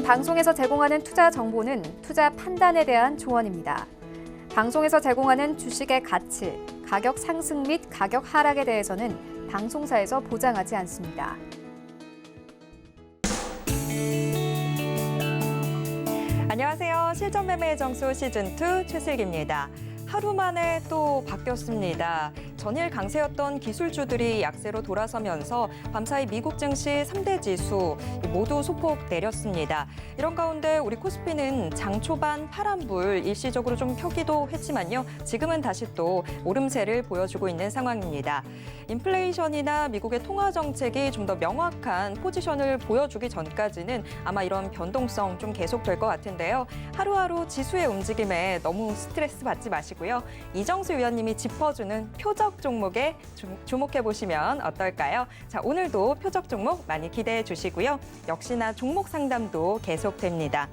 방송에서 제공하는 투자 정보는 투자 판단에 대한 조언입니다. 방송에서 제공하는 주식의 가치, 가격 상승 및 가격 하락에 대해서는 방송사에서 보장하지 않습니다. 안녕하세요. 실전매매의 정수 시즌2 최슬기입니다. 하루 만에 또 바뀌었습니다. 전일 강세였던 기술주들이 약세로 돌아서면서 밤사이 미국 증시 3대 지수 모두 소폭 내렸습니다. 이런 가운데 우리 코스피는 장 초반 파란불 일시적으로 좀 펴기도 했지만요. 지금은 다시 또 오름세를 보여주고 있는 상황입니다. 인플레이션이나 미국의 통화 정책이 좀 더 명확한 포지션을 보여주기 전까지는 아마 이런 변동성 좀 계속될 것 같은데요. 하루하루 지수의 움직임에 너무 스트레스 받지 마시고요. 이정수 위원님이 짚어주는 표적 종목에 주목해 보시면 어떨까요? 자, 오늘도 표적 종목 많이 기대해 주시고요. 역시나 종목 상담도 계속됩니다.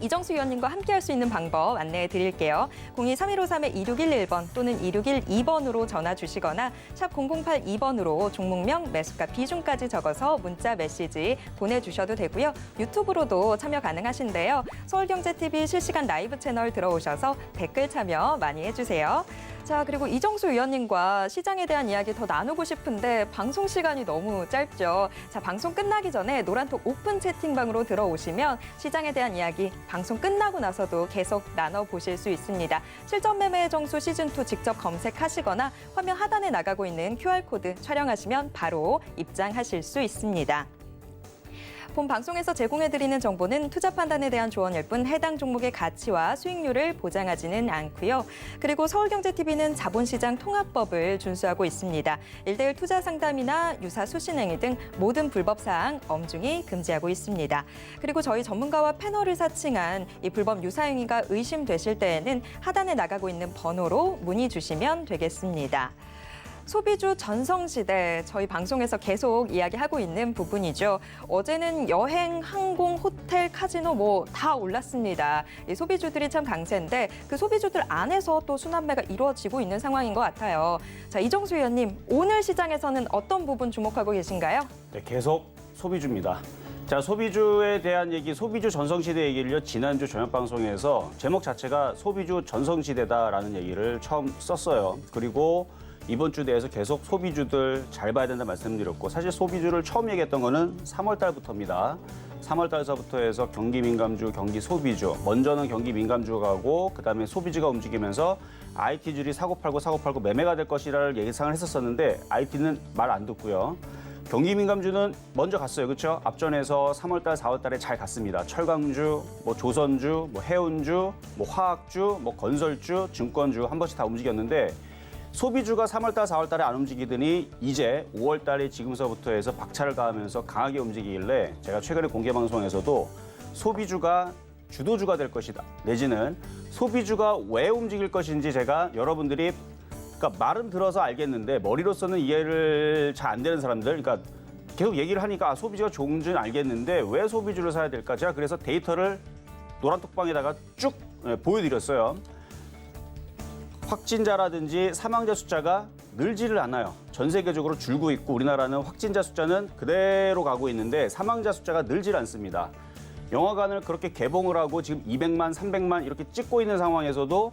이정수 위원님과 함께할 수 있는 방법 안내해 드릴게요. 02-3153-2611번 또는 2612번으로 전화 주시거나 샵 0082번으로 종목명, 매수가 비중까지 적어서 문자 메시지 보내주셔도 되고요. 유튜브로도 참여 가능하신데요. 서울경제TV 실시간 라이브 채널 들어오셔서 댓글 참여 많이 해주세요. 자, 그리고 이정수 위원님과 시장에 대한 이야기 더 나누고 싶은데 방송 시간이 너무 짧죠. 자, 방송 끝나기 전에 노란톡 오픈 채팅방으로 들어오시면 시장에 대한 이야기 방송 끝나고 나서도 계속 나눠보실 수 있습니다. 실전 매매의 정수 시즌2 직접 검색하시거나 화면 하단에 나가고 있는 QR코드 촬영하시면 바로 입장하실 수 있습니다. 본 방송에서 제공해드리는 정보는 투자 판단에 대한 조언일 뿐 해당 종목의 가치와 수익률을 보장하지는 않고요. 그리고 서울경제TV는 자본시장 통합법을 준수하고 있습니다. 1:1 투자 상담이나 유사 수신행위 등 모든 불법 사항 엄중히 금지하고 있습니다. 그리고 저희 전문가와 패널을 사칭한 이 불법 유사행위가 의심되실 때에는 하단에 나가고 있는 번호로 문의 주시면 되겠습니다. 소비주 전성시대, 저희 방송에서 계속 이야기하고 있는 부분이죠. 어제는 여행, 항공, 호텔, 카지노 뭐 다 올랐습니다. 이 소비주들이 참 강세인데 그 소비주들 안에서 또 순환매가 이루어지고 있는 상황인 것 같아요. 자, 이정수 위원님, 오늘 시장에서는 어떤 부분 주목하고 계신가요? 네, 계속 소비주입니다. 자, 소비주에 대한 얘기, 소비주 전성시대 얘기를요, 지난주 저녁방송에서 제목 자체가 소비주 전성시대다라는 얘기를 처음 썼어요. 그리고 이번 주 내에서 계속 소비주들 잘 봐야 된다 말씀드렸고, 사실 소비주를 처음 얘기했던 거는 3월 달부터입니다. 3월 달서부터 해서 경기 민감주, 경기 소비주, 먼저는 경기 민감주가 가고 그다음에 소비주가 움직이면서 IT주들이 사고 팔고 매매가 될 것이라는 예상을 했었었는데 IT는 말 안 듣고요. 경기 민감주는 먼저 갔어요. 그렇죠? 앞전에서 3월 달, 4월 달에 잘 갔습니다. 철강주, 뭐 조선주, 뭐 해운주, 뭐 화학주, 뭐 건설주, 증권주 한 번씩 다 움직였는데 소비주가 3월 달, 4월 달에 안 움직이더니 이제 5월 달에 지금서부터 해서 박차를 가하면서 강하게 움직이길래 제가 최근에 공개 방송에서도 소비주가 주도주가 될 것이다. 내지는 소비주가 왜 움직일 것인지 제가 여러분들이 그러니까 말은 들어서 알겠는데 머리로서는 이해를 잘 안 되는 사람들, 그러니까 계속 얘기를 하니까 소비주가 좋은지는 알겠는데 왜 소비주를 사야 될까? 제가 그래서 데이터를 노란톡방에다가 쭉 보여드렸어요. 확진자라든지 사망자 숫자가 늘지를 않아요. 전 세계적으로 줄고 있고 우리나라는 확진자 숫자는 그대로 가고 있는데 사망자 숫자가 늘질 않습니다. 영화관을 그렇게 개봉을 하고 지금 200만, 300만 이렇게 찍고 있는 상황에서도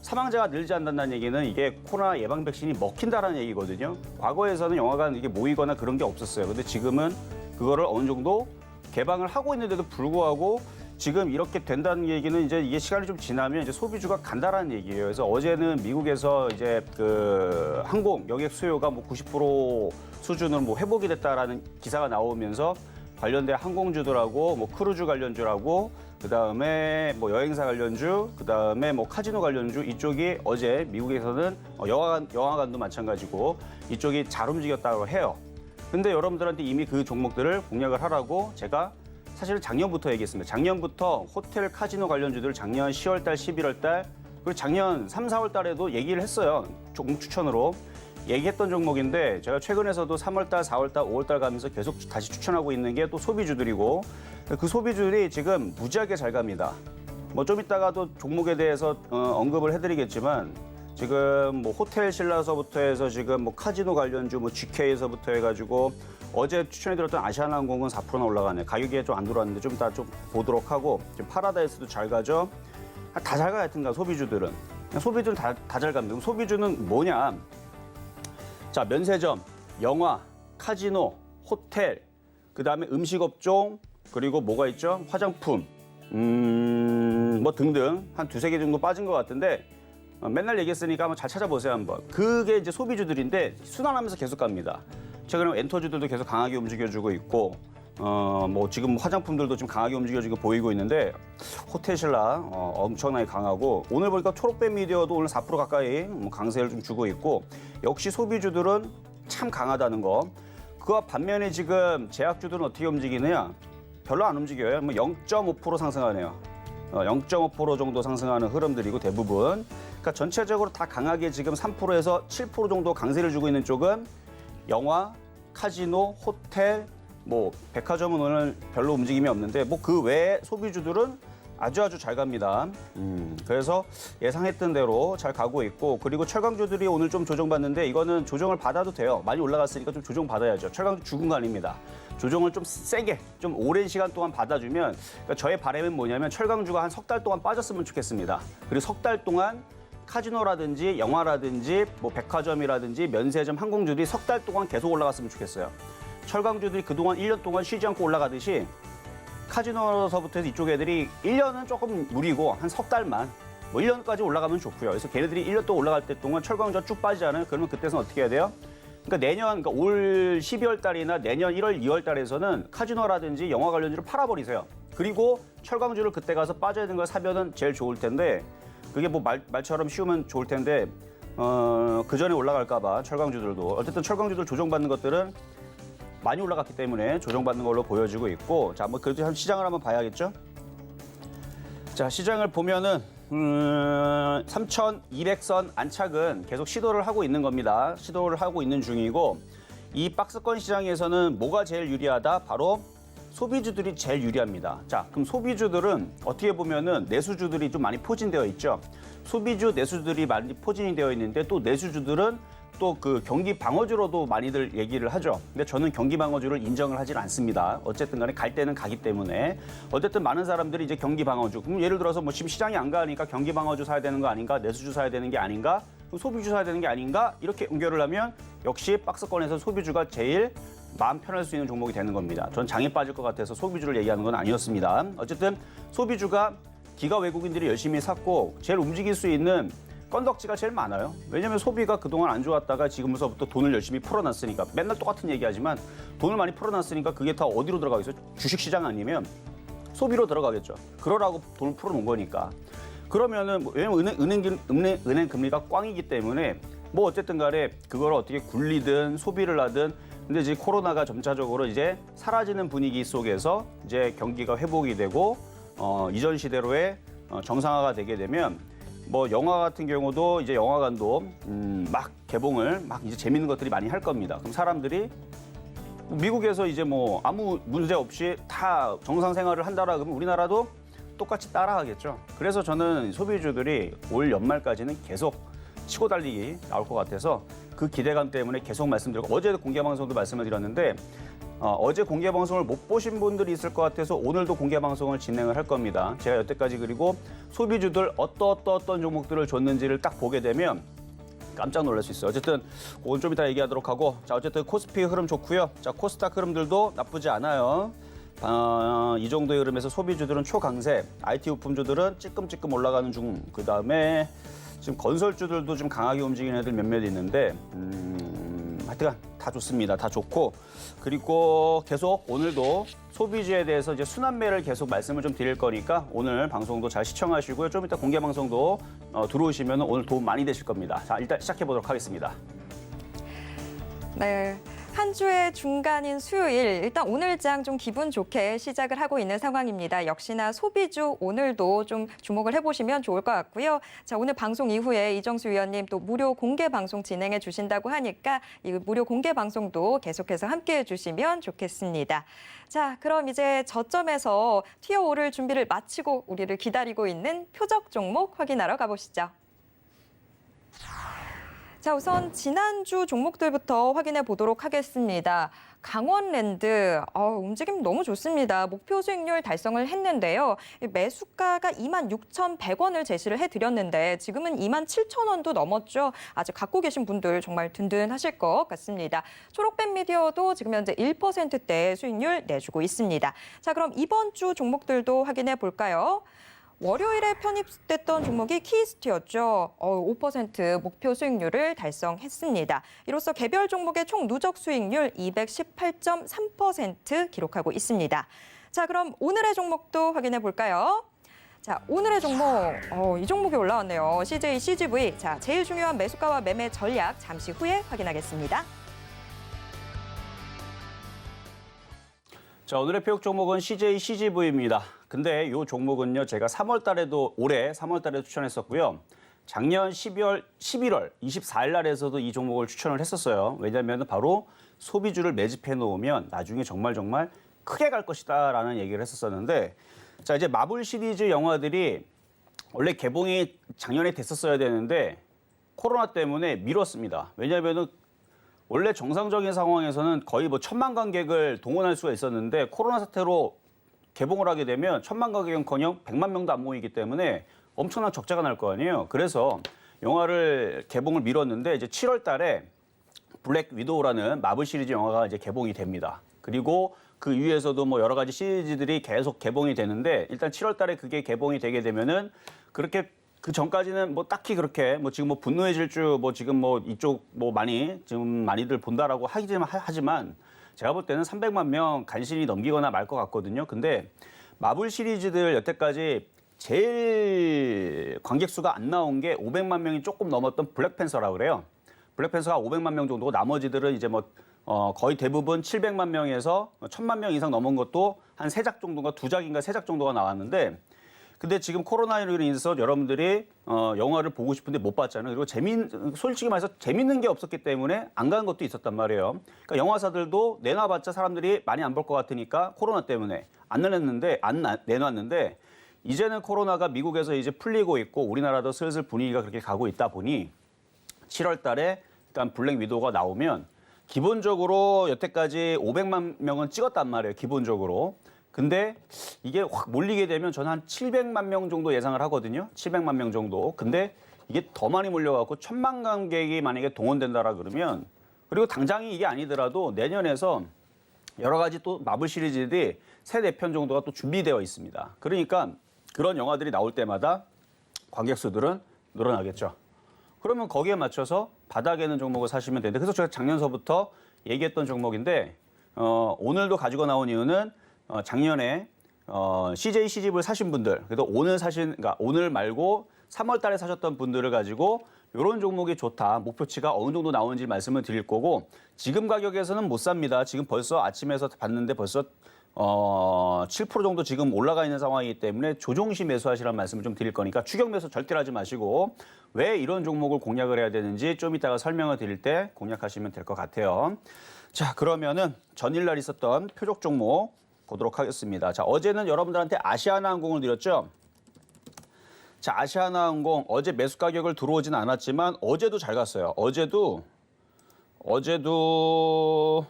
사망자가 늘지 않는다는 얘기는 이게 코로나 예방 백신이 먹힌다라는 얘기거든요. 과거에서는 영화관 이게 모이거나 그런 게 없었어요. 근데 지금은 그거를 어느 정도 개방을 하고 있는데도 불구하고 지금 이렇게 된다는 얘기는 이제 이게 시간이 좀 지나면 이제 소비주가 간다라는 얘기예요. 그래서 어제는 미국에서 이제 그 항공 여객 수요가 뭐 90% 수준으로 뭐 회복이 됐다라는 기사가 나오면서 관련된 항공주들하고 뭐 크루즈 관련주라고 그다음에 뭐 여행사 관련주, 그다음에 뭐 카지노 관련주 이쪽이 어제 미국에서는 영화관도 마찬가지고 이쪽이 잘 움직였다고 해요. 근데 여러분들한테 이미 그 종목들을 공략을 하라고 제가 사실은 작년부터 얘기했습니다. 작년부터 호텔, 카지노 관련주들 작년 10월 달, 11월 달, 그리고 작년 3, 4월 달에도 얘기를 했어요. 종목 추천으로. 얘기했던 종목인데 제가 최근에서도 3월 달, 4월 달, 5월 달 가면서 계속 다시 추천하고 있는 게 또 소비주들이고 그 소비주들이 지금 무지하게 잘 갑니다. 뭐 좀 이따가도 종목에 대해서 언급을 해드리겠지만 지금 뭐 호텔 신라서부터 해서 지금 뭐 카지노 관련주 뭐 GK에서부터 해가지고 어제 추천해드렸던 아시아나항공은 4%나 올라가네. 가격이 좀 안 들어왔는데 좀 이따 좀 보도록 하고 지금 파라다이스도 잘 가죠. 다 잘 가요, 하여튼간 소비주들은. 소비주는 다 잘 갑니다. 그럼 소비주는 뭐냐? 자, 면세점, 영화, 카지노, 호텔, 그다음에 음식업종, 그리고 뭐가 있죠? 화장품, 뭐 등등 한 두세 개 정도 빠진 것 같은데 맨날 얘기했으니까 한번 잘 찾아보세요, 한번. 그게 이제 소비주들인데 순환하면서 계속 갑니다. 최근에 엔터주들도 계속 강하게 움직여주고 있고 뭐 지금 화장품들도 좀 강하게 움직여지고 보이고 있는데 호텔신라 엄청나게 강하고 오늘 보니까 초록뱀 미디어도 오늘 4% 가까이 강세를 좀 주고 있고 역시 소비주들은 참 강하다는 거. 그와 반면에 지금 제약주들은 어떻게 움직이느냐? 별로 안 움직여요. 뭐 0.5% 상승하네요. 0.5% 정도 상승하는 흐름들이고 대부분. 그러니까 전체적으로 다 강하게 지금 3%에서 7% 정도 강세를 주고 있는 쪽은 영화, 카지노, 호텔, 뭐 백화점은 오늘 별로 움직임이 없는데 뭐 그 외에 소비주들은 아주 잘 갑니다. 그래서 예상했던 대로 잘 가고 있고 그리고 철강주들이 오늘 좀 조정받는데 이거는 조정을 받아도 돼요. 많이 올라갔으니까 좀 조정 받아야죠. 철강주 죽은 거 아닙니다. 조정을 좀 세게 좀 오랜 시간 동안 받아주면 그러니까 저의 바람은 뭐냐면 철강주가 한 석 달 동안 빠졌으면 좋겠습니다. 그리고 석 달 동안 카지노라든지 영화라든지 뭐 백화점이라든지 면세점 항공주들이 석 달 동안 계속 올라갔으면 좋겠어요. 철강주들이 그동안 1년 동안 쉬지 않고 올라가듯이 카지노서부터 해서 이쪽 애들이 1년은 조금 무리고 한 석 달만 뭐 1년까지 올라가면 좋고요. 그래서 걔네들이 1년 동안 올라갈 때 동안 철강주가 쭉 빠지잖아요. 그러면 그때는 어떻게 해야 돼요? 그러니까 내년, 그러니까 올 12월 달이나 내년 1월, 2월 달에서는 카지노라든지 영화 관련주를 팔아버리세요. 그리고 철강주를 그때 가서 빠져야 되는 걸 사면은 제일 좋을 텐데 그게 뭐 말처럼 쉬우면 좋을 텐데 그 전에 올라갈까봐 철강주들도 어쨌든 철강주들 조정받는 것들은 많이 올라갔기 때문에 조정받는 걸로 보여지고 있고 자, 뭐 그래도 시장을 한번 봐야겠죠? 자, 시장을 보면은 3,200선 안착은 계속 시도를 하고 있는 겁니다. 시도를 하고 있는 중이고 이 박스권 시장에서는 뭐가 제일 유리하다? 바로 소비주들이 제일 유리합니다. 자, 그럼 소비주들은 어떻게 보면은 내수주들이 좀 많이 포진되어 있죠. 소비주, 내수주들이 많이 포진이 되어 있는데 또 내수주들은 또 그 경기 방어주로도 많이들 얘기를 하죠. 근데 저는 경기 방어주를 인정을 하질 않습니다. 어쨌든 간에 갈 때는 가기 때문에. 어쨌든 많은 사람들이 이제 경기 방어주. 그럼 예를 들어서 뭐 지금 시장이 안 가니까 경기 방어주 사야 되는 거 아닌가? 내수주 사야 되는 게 아닌가? 소비주 사야 되는 게 아닌가? 이렇게 연결을 하면 역시 박스권에서 소비주가 제일 마음 편할 수 있는 종목이 되는 겁니다. 전 장에 빠질 것 같아서 소비주를 얘기하는 건 아니었습니다. 어쨌든 소비주가 기가 외국인들이 열심히 샀고 제일 움직일 수 있는 건덕지가 제일 많아요. 왜냐하면 소비가 그동안 안 좋았다가 지금부터 돈을 열심히 풀어놨으니까 맨날 똑같은 얘기하지만 돈을 많이 풀어놨으니까 그게 다 어디로 들어가겠어요? 주식시장 아니면 소비로 들어가겠죠. 그러라고 돈을 풀어놓은 거니까. 그러면은 왜냐면 은행 금리가 꽝이기 때문에 뭐 어쨌든 간에 그걸 어떻게 굴리든 소비를 하든 근데 이제 코로나가 점차적으로 이제 사라지는 분위기 속에서 이제 경기가 회복이 되고 이전 시대로의 정상화가 되게 되면 뭐 영화 같은 경우도 이제 영화관도 막 개봉을 막 이제 재밌는 것들이 많이 할 겁니다. 그럼 사람들이 미국에서 이제 뭐 아무 문제 없이 다 정상 생활을 한다라 그러면 우리나라도 똑같이 따라하겠죠. 그래서 저는 소비주들이 올 연말까지는 계속 치고 달리기 나올 것 같아서 그 기대감 때문에 계속 말씀드리고 어제도 공개 방송도 말씀을 드렸는데 어제 공개 방송을 못 보신 분들이 있을 것 같아서 오늘도 공개 방송을 진행을 할 겁니다. 제가 여태까지 그리고 소비주들 어떤 종목들을 줬는지를 딱 보게 되면 깜짝 놀랄 수 있어요. 어쨌든 오늘 좀 이따 얘기하도록 하고 자 어쨌든 코스피 흐름 좋고요. 자 코스닥 흐름들도 나쁘지 않아요. 이 정도의 흐름에서 소비주들은 초강세, IT 부품주들은 찔끔찔끔 올라가는 중. 그 다음에 지금 건설주들도 좀 강하게 움직이는 애들 몇몇 있는데 하여튼 다 좋습니다. 다 좋고 그리고 계속 오늘도 소비주에 대해서 이제 순환매를 계속 말씀을 좀 드릴 거니까 오늘 방송도 잘 시청하시고요. 좀 이따 공개 방송도 들어오시면 오늘 도움 많이 되실 겁니다. 자 일단 시작해 보도록 하겠습니다. 네. 한 주의 중간인 수요일, 일단 오늘 장 좀 기분 좋게 시작을 하고 있는 상황입니다. 역시나 소비주 오늘도 좀 주목을 해보시면 좋을 것 같고요. 자, 오늘 방송 이후에 이정수 위원님 또 무료 공개 방송 진행해 주신다고 하니까 이 무료 공개 방송도 계속해서 함께해 주시면 좋겠습니다. 자, 그럼 이제 저점에서 튀어오를 준비를 마치고 우리를 기다리고 있는 표적 종목 확인하러 가보시죠. 자, 우선 지난주 종목들부터 확인해 보도록 하겠습니다. 강원랜드 움직임 너무 좋습니다. 목표 수익률 달성을 했는데요. 매수가가 26,100원을 제시를 해드렸는데 지금은 27,000원도 넘었죠. 아직 갖고 계신 분들 정말 든든하실 것 같습니다. 초록뱀 미디어도 지금 현재 1%대 수익률 내주고 있습니다. 자, 그럼 이번 주 종목들도 확인해 볼까요? 월요일에 편입됐던 종목이 키스트였죠. 5% 목표 수익률을 달성했습니다. 이로써 개별 종목의 총 누적 수익률 218.3% 기록하고 있습니다. 자, 그럼 오늘의 종목도 확인해 볼까요? 자, 오늘의 종목, 이 종목이 올라왔네요. CJ, CGV. 자, 제일 중요한 매수가와 매매 전략 잠시 후에 확인하겠습니다. 자, 오늘의 표역 종목은 CJ CGV입니다. 근데 이 종목은요, 제가 올해 3월 달에 추천했었고요. 작년 11월 24일 날에서도 이 종목을 추천을 했었어요. 왜냐하면 바로 소비주를 매집해 놓으면 나중에 정말 크게 갈 것이다라는 얘기를 했었었는데, 자, 이제 마블 시리즈 영화들이 원래 개봉이 작년에 됐었어야 되는데 코로나 때문에 미뤘습니다. 왜냐하면 원래 정상적인 상황에서는 거의 1,000만 관객을 동원할 수가 있었는데 코로나 사태로 개봉을 하게 되면 1,000만 관객은커녕 100만 명도 안 모이기 때문에 엄청난 적자가 날 거 아니에요. 그래서 영화를 개봉을 미뤘는데 이제 7월 달에 블랙 위도우라는 마블 시리즈 영화가 이제 개봉이 됩니다. 그리고 그 위에서도 여러 가지 시리즈들이 계속 개봉이 되는데 일단 7월 달에 그게 개봉이 되게 되면은 그렇게 그 전까지는 딱히 그렇게 지금 분노의 질주 지금 이쪽 많이들 본다라고 하지만 제가 볼 때는 300만 명 간신히 넘기거나 말 것 같거든요. 근데 마블 시리즈들 여태까지 제일 관객 수가 안 나온 게 500만 명이 조금 넘었던 블랙팬서라고 그래요. 블랙팬서가 500만 명 정도고 나머지들은 이제 거의 대부분 700만 명에서 1,000만 명 이상 넘은 것도 한 3작 정도가 2작인가 3작 정도가 나왔는데 근데 지금 코로나19로 인해서 여러분들이 영화를 보고 싶은데 못 봤잖아요. 그리고 솔직히 말해서 재밌는 게 없었기 때문에 안 간 것도 있었단 말이에요. 그러니까 영화사들도 내놔봤자 사람들이 많이 안 볼 것 같으니까 코로나 때문에 안 내놨는데 이제는 코로나가 미국에서 이제 풀리고 있고 우리나라도 슬슬 분위기가 그렇게 가고 있다 보니 7월 달에 일단 블랙 위도우가 나오면 기본적으로 여태까지 500만 명은 찍었단 말이에요. 기본적으로. 근데 이게 확 몰리게 되면 저는 한 700만 명 정도 예상을 하거든요. 700만 명 정도. 근데 이게 더 많이 몰려갖고 1,000만 관객이 만약에 동원된다라 그러면 그리고 당장이 이게 아니더라도 내년에서 여러 가지 또 마블 시리즈들이 3-4편 정도가 또 준비되어 있습니다. 그러니까 그런 영화들이 나올 때마다 관객 수들은 늘어나겠죠. 그러면 거기에 맞춰서 바닥에 있는 종목을 사시면 되는데 그래서 제가 작년서부터 얘기했던 종목인데 오늘도 가지고 나온 이유는 작년에 CJ CGV를 사신 분들, 그래도 그러니까 오늘 말고 3월 달에 사셨던 분들을 가지고 이런 종목이 좋다, 목표치가 어느 정도 나오는지 말씀을 드릴 거고 지금 가격에서는 못 삽니다. 지금 벌써 아침에서 봤는데 벌써 7% 정도 지금 올라가 있는 상황이기 때문에 조종시 매수하시라는 말씀을 좀 드릴 거니까 추격 매수 절대로 하지 마시고 왜 이런 종목을 공략을 해야 되는지 좀 이따가 설명을 드릴 때 공략하시면 될 것 같아요. 자, 그러면은 전일날 있었던 표적 종목 보도록 하겠습니다. 자, 어제는 여러분들한테 아시아나항공을 드렸죠. 자, 아시아나항공 어제 매수 가격을 들어오진 않았지만 어제도 잘 갔어요. 어제도 5%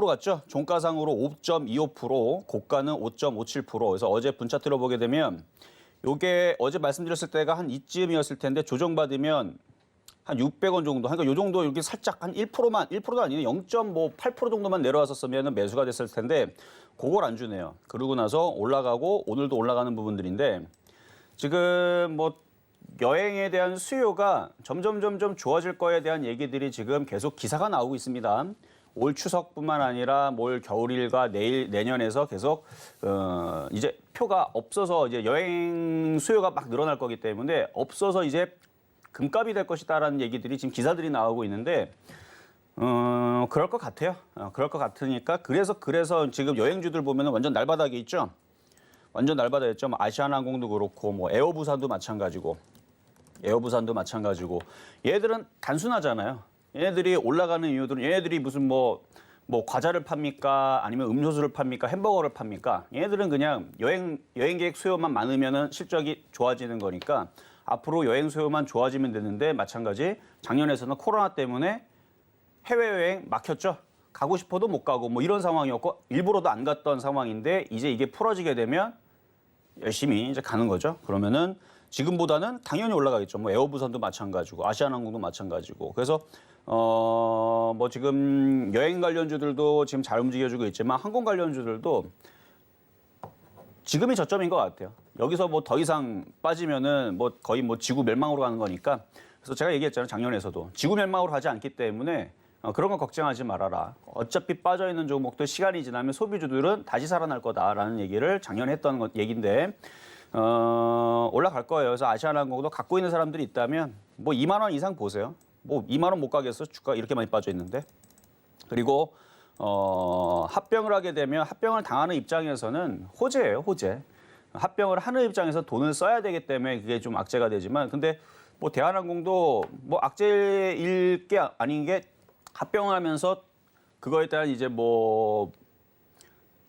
갔죠. 종가상으로 5.25%, 고가는 5.57%. 그래서 어제 분차 들어보게 되면 요게 어제 말씀드렸을 때가 한 이쯤이었을 텐데 조정받으면 한 600원 정도. 그러니까 요 정도 여기 살짝 한 1%도 아니에요. 0.8% 정도만 내려왔었으면 매수가 됐을 텐데 그걸 안 주네요. 그러고 나서 올라가고 오늘도 올라가는 부분들인데 지금 여행에 대한 수요가 점점 좋아질 거에 대한 얘기들이 지금 계속 기사가 나오고 있습니다. 올 추석뿐만 아니라 올 겨울일과 내년에서 계속 이제 표가 없어서 이제 여행 수요가 막 늘어날 거기 때문에 없어서 이제 금값이 될 것이다라는 얘기들이 지금 기사들이 나오고 있는데 그럴 것 같아요. 그럴 것 같으니까 그래서 지금 여행주들 보면은 완전 날바닥에 있죠. 완전 날바닥에 있죠. 아시아나항공도 그렇고 에어부산도 마찬가지고 얘들은 단순하잖아요. 얘네들이 올라가는 이유들은 얘네들이 무슨 과자를 팝니까? 아니면 음료수를 팝니까? 햄버거를 팝니까? 얘네들은 그냥 여행객 수요만 많으면은 실적이 좋아지는 거니까 앞으로 여행 수요만 좋아지면 되는데 마찬가지 작년에서는 코로나 때문에 해외여행 막혔죠. 가고 싶어도 못 가고 뭐 이런 상황이었고 일부러도 안 갔던 상황인데 이제 이게 풀어지게 되면 열심히 이제 가는 거죠. 그러면은 지금보다는 당연히 올라가겠죠. 뭐 에어부산도 마찬가지고 아시아나항공도 마찬가지고. 그래서 뭐 지금 여행 관련주들도 지금 잘 움직여주고 있지만 항공 관련주들도 지금이 저점인 것 같아요. 여기서 뭐 더 이상 빠지면은 뭐 거의 뭐 지구 멸망으로 가는 거니까. 그래서 제가 얘기했잖아요. 작년에서도 지구 멸망으로 가지 않기 때문에 그런 거 걱정하지 말아라. 어차피 빠져 있는 종목들 시간이 지나면 소비주들은 다시 살아날 거다라는 얘기를 작년에 했던 얘기인데 올라갈 거예요. 그래서 아시아나항공도 갖고 있는 사람들이 있다면 뭐 2만 원 이상 보세요. 뭐 2만 원 못 가겠어. 주가 이렇게 많이 빠져 있는데. 그리고 합병을 하게 되면 합병을 당하는 입장에서는 호재예요, 호재. 합병을 하는 입장에서 돈을 써야 되기 때문에 그게 좀 악재가 되지만 근데 뭐 대한항공도 뭐 악재일 게 아닌 게 합병을 하면서 그거에 따른 이제 뭐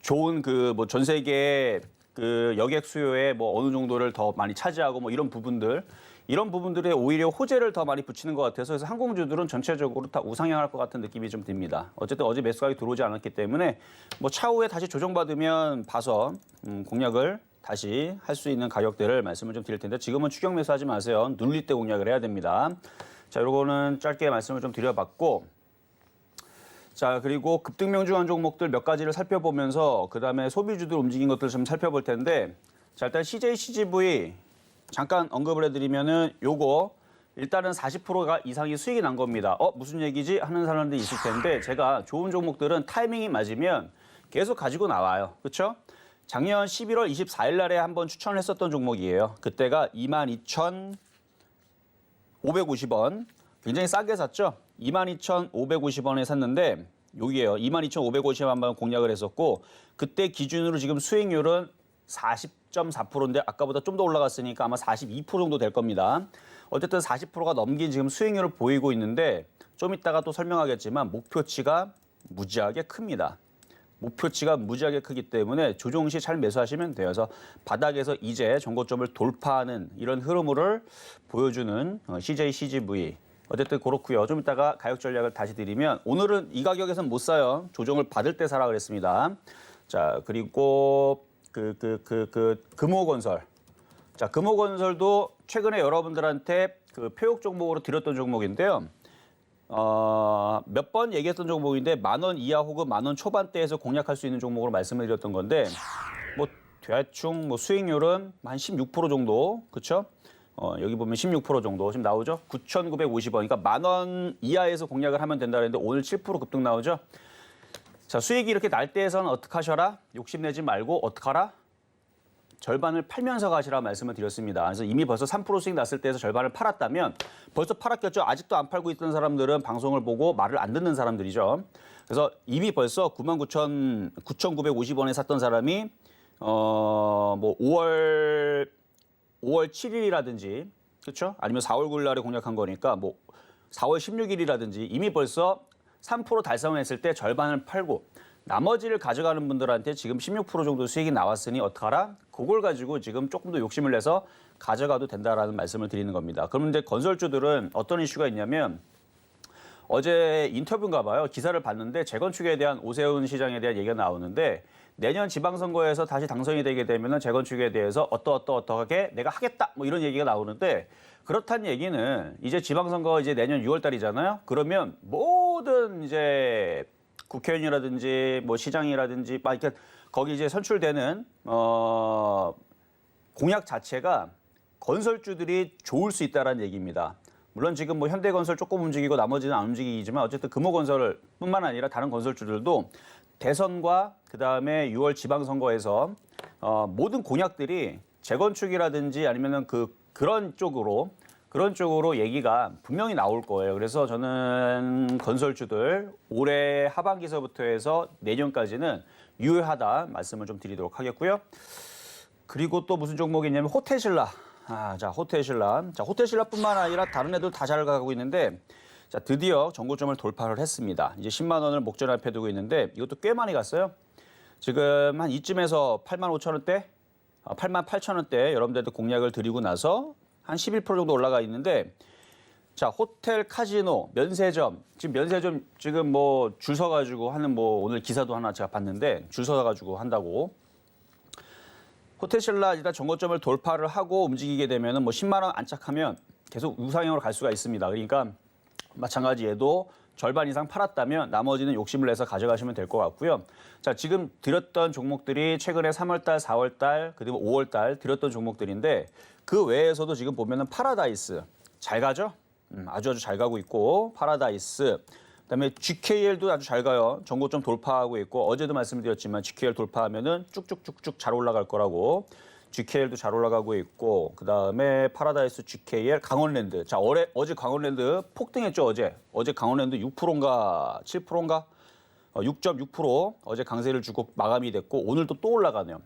좋은 그 뭐 전 세계 그 여객 수요에 뭐 어느 정도를 더 많이 차지하고 뭐 이런 부분들에 오히려 호재를 더 많이 붙이는 것 같아서 그래서 항공주들은 전체적으로 다 우상향할 것 같은 느낌이 좀 듭니다. 어쨌든 어제 매수가격이 들어오지 않았기 때문에 뭐 차후에 다시 조정받으면 봐서 공략을 다시 할 수 있는 가격대를 말씀을 좀 드릴 텐데 지금은 추격 매수하지 마세요. 눌릴 때 공략을 해야 됩니다. 자, 요거는 짧게 말씀을 좀 드려봤고 자, 그리고 급등명중한 종목들 몇 가지를 살펴보면서 그다음에 소비주들 움직인 것들 좀 살펴볼 텐데 자, 일단 CJ CGV 잠깐 언급을 해드리면은 요거 일단은 40%가 이상이 수익이 난 겁니다. 무슨 얘기지? 하는 사람들이 있을 텐데 제가 좋은 종목들은 타이밍이 맞으면 계속 가지고 나와요. 그렇죠? 작년 11월 24일 날에 한번 추천을 했었던 종목이에요. 그때가 22,550원. 굉장히 싸게 샀죠? 22,550원에 샀는데 여기에요. 22,550원 한번 공략을 했었고 그때 기준으로 지금 수익률은 40.4%인데 아까보다 좀 더 올라갔으니까 아마 42% 정도 될 겁니다. 어쨌든 40%가 넘긴 지금 수익률을 보이고 있는데 좀 이따가 또 설명하겠지만 목표치가 무지하게 큽니다. 목표치가 무지하게 크기 때문에 조정 시 잘 매수하시면 돼요. 그래서 바닥에서 이제 전고점을 돌파하는 이런 흐름을 보여주는 CJ CGV. 어쨌든 그렇고요. 좀 이따가 가격 전략을 다시 드리면 오늘은 이 가격에서는 못 사요. 조정을 받을 때 사라 그랬습니다. 자, 그리고 금호건설. 자, 금호건설도 최근에 여러분들한테 그 표역 종목으로 드렸던 종목인데요. 몇 번 얘기했던 종목인데 10,000원 이하 혹은 10,000원 초반대에서 공략할 수 있는 종목으로 말씀을 드렸던 건데 뭐 대충 뭐 수익률은 한 16% 정도, 그렇죠? 여기 보면 16% 정도 지금 나오죠? 9,950원. 그러니까 10,000원 이하에서 공략을 하면 된다 그랬는데 오늘 7% 급등 나오죠? 자, 수익이 이렇게 날 때에서는 어떻게 하셔라? 욕심내지 말고 어떻게 하라? 절반을 팔면서 가시라 말씀을 드렸습니다. 그래서 이미 벌써 3% 수익 났을 때에서 절반을 팔았다면 벌써 팔았겠죠. 아직도 안 팔고 있던 사람들은 방송을 보고 말을 안 듣는 사람들이죠. 그래서 이미 벌써 99,550원에 샀던 사람이 뭐 5월 7일이라든지 그렇죠? 아니면 4월 9일 날에 공략한 거니까 뭐 4월 16일이라든지 이미 벌써 3% 달성을 했을 때 절반을 팔고 나머지를 가져가는 분들한테 지금 16% 정도 수익이 나왔으니 어떡하라? 그걸 가지고 지금 조금 더 욕심을 내서 가져가도 된다라는 말씀을 드리는 겁니다. 그럼 이제 건설주들은 어떤 이슈가 있냐면 어제 인터뷰인가 봐요. 기사를 봤는데 재건축에 대한 오세훈 시장에 대한 얘기가 나오는데 내년 지방선거에서 다시 당선이 되게 되면은 재건축에 대해서 어떻게 내가 하겠다 뭐 이런 얘기가 나오는데 그렇다는 얘기는 이제 지방선거 이제 내년 6월 달이잖아요. 그러면 모든 이제 국회의원이라든지 뭐 시장이라든지 막 이렇게 거기 이제 선출되는 공약 자체가 건설주들이 좋을 수 있다라는 얘기입니다. 물론 지금 뭐 현대건설 조금 움직이고 나머지는 안 움직이지만 어쨌든 금호건설뿐만 아니라 다른 건설주들도 대선과 그다음에 6월 지방선거에서 모든 공약들이 재건축이라든지 아니면은 그런 쪽으로 얘기가 분명히 나올 거예요. 그래서 저는 건설주들 올해 하반기서부터 해서 내년까지는 유효하다 말씀을 좀 드리도록 하겠고요. 그리고 또 무슨 종목이 있냐면 호텔신라. 자, 호텔신라. 자, 호텔신라뿐만 아니라 다른 애들 다 잘 가고 있는데 자, 드디어 전고점을 돌파를 했습니다. 이제 10만 원을 목전 앞에 두고 있는데 이것도 꽤 많이 갔어요. 지금 한 이쯤에서 85,000원대, 88,000원대 여러분들한테 공략을 드리고 나서 한 11% 정도 올라가 있는데 자, 호텔, 카지노, 면세점. 지금 면세점 지금 뭐 줄 서가지고 하는 뭐 오늘 기사도 하나 제가 봤는데 줄 서가지고 한다고. 호텔신라 일단 정고점을 돌파를 하고 움직이게 되면은 뭐 10만 원 안착하면 계속 우상향으로 갈 수가 있습니다. 그러니까 마찬가지 얘도 절반 이상 팔았다면 나머지는 욕심을 내서 가져가시면 될 것 같고요. 자, 지금 드렸던 종목들이 최근에 3월달, 4월달, 그리고 5월달 드렸던 종목들인데 그 외에서도 지금 보면은 파라다이스 잘 가죠? 아주 잘 가고 있고 파라다이스 그다음에 GKL도 아주 잘 가요. 정고점 돌파하고 있고 어제도 말씀드렸지만 GKL 돌파하면은 쭉쭉쭉쭉 잘 올라갈 거라고. GKL도 잘 올라가고 있고 그다음에 파라다이스 GKL 강원랜드. 자, 어제 강원랜드 폭등했죠, 어제. 어제 강원랜드 6%인가 7%인가 6.6% 어제 강세를 주고 마감이 됐고 오늘도 또 올라가네요.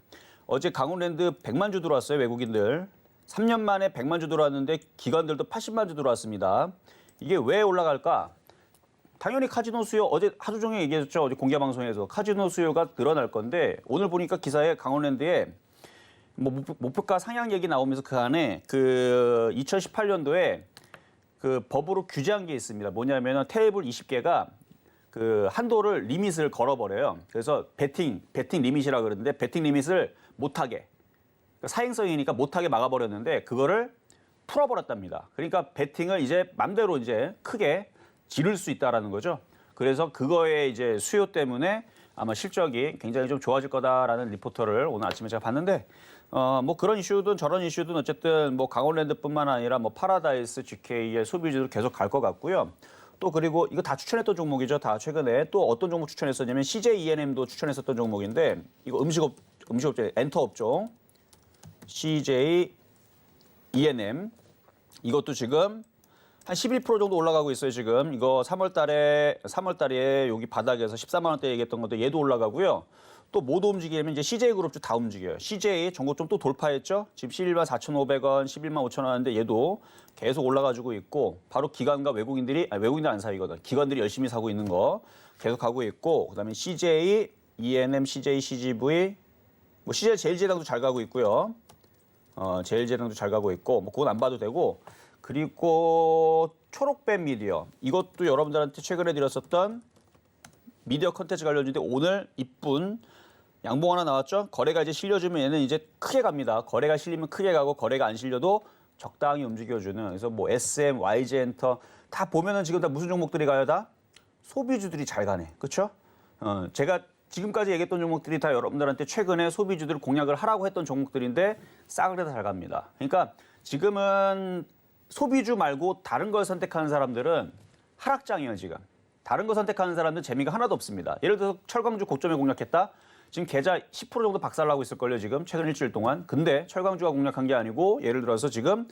어제 강원랜드 100만 주 들어왔어요, 외국인들. 3년 만에 100만 주 들어왔는데 기관들도 80만 주 들어왔습니다. 이게 왜 올라갈까? 당연히 카지노 수요 어제 하루 종일 얘기했죠. 어제 공개 방송에서 카지노 수요가 늘어날 건데 오늘 보니까 기사에 강원랜드에 뭐 목표가 상향 얘기 나오면서 그 안에 그 2018년도에 그 법으로 규제한 게 있습니다. 뭐냐면은 테이블 20개가 그 한도를 리밋을 걸어버려요. 그래서 베팅 리밋이라 그러는데 베팅 리밋을 못하게 사행성이니까 못하게 막아버렸는데 그거를 풀어버렸답니다. 그러니까 베팅을 이제 맘대로 이제 크게 지를 수 있다라는 거죠. 그래서 그거의 이제 수요 때문에 아마 실적이 굉장히 좀 좋아질 거다라는 리포터를 오늘 아침에 제가 봤는데 뭐 그런 이슈든 저런 이슈든 어쨌든 뭐 강원랜드뿐만 아니라 뭐 파라다이스, GK의 소비주들 계속 갈 것 같고요. 또 그리고 이거 다 추천했던 종목이죠. 다 최근에 또 어떤 종목 추천했었냐면 CJ E&M도 추천했었던 종목인데 이거 음식업체 엔터업종 CJ E&M 이것도 지금 한 11% 정도 올라가고 있어요, 지금. 이거 3월 달에 여기 바닥에서 14만 원대 얘기했던 것도 얘도 올라가고요. 또 모두 움직이면 이제 CJ그룹도 다 움직여요. CJ 정고점 또 돌파했죠. 지금 11만 4,500원, 11만 5천 원인데 얘도 계속 올라가지고 있고 바로 기관과 외국인들 안 사이거든. 기관들이 열심히 사고 있는 거 계속 가고 있고 그다음에 CJ, E&M, CJ, CGV 뭐 CJ 제일제당도 잘 가고 있고요. 제일제당도 잘 가고 있고 뭐 그건 안 봐도 되고 그리고 초록뱀 미디어 이것도 여러분들한테 최근에 드렸었던 미디어 컨텐츠 관련주인데 오늘 이쁜 양봉 하나 나왔죠. 거래가 이제 실려주면 얘는 이제 크게 갑니다. 거래가 실리면 크게 가고 거래가 안 실려도 적당히 움직여주는 그래서 뭐 SM, YG엔터 다 보면은 지금 다 무슨 종목들이 가요? 다 소비주들이 잘 가네. 그렇죠? 제가 지금까지 얘기했던 종목들이 다 여러분들한테 최근에 소비주들 공략을 하라고 했던 종목들인데 싸그리 다 잘 갑니다. 그러니까 지금은 소비주 말고 다른 걸 선택하는 사람들은 하락장이에요, 지금. 다른 거 선택하는 사람들은 재미가 하나도 없습니다. 예를 들어서 철강주 고점에 공략했다. 지금 계좌 10% 정도 박살나고 있을걸요, 지금. 최근 일주일 동안. 근데 철강주가 공략한 게 아니고 예를 들어서 지금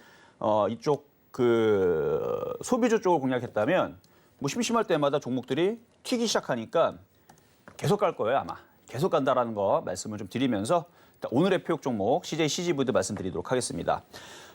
이쪽 그 소비주 쪽을 공략했다면 뭐 심심할 때마다 종목들이 튀기 시작하니까 계속 갈 거예요, 아마. 계속 간다라는 거 말씀을 좀 드리면서 오늘의 표역 종목 CJ CGV도 말씀드리도록 하겠습니다.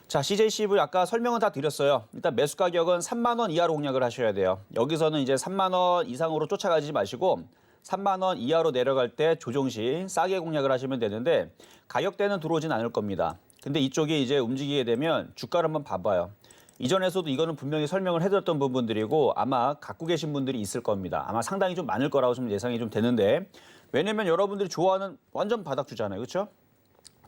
자, CJ CGV 아까 설명은 다 드렸어요. 일단 매수 가격은 3만 원 이하로 공략을 하셔야 돼요. 여기서는 이제 3만 원 이상으로 쫓아가지 마시고 3만 원 이하로 내려갈 때 조정 시 싸게 공략을 하시면 되는데 가격대는 들어오진 않을 겁니다. 근데 이쪽이 이제 움직이게 되면 주가를 한번 봐봐요. 이전에서도 이거는 분명히 설명을 해드렸던 부분들이고 아마 갖고 계신 분들이 있을 겁니다. 아마 상당히 좀 많을 거라고 좀 예상이 좀 되는데 왜냐면 여러분들이 좋아하는 완전 바닥주잖아요. 그렇죠?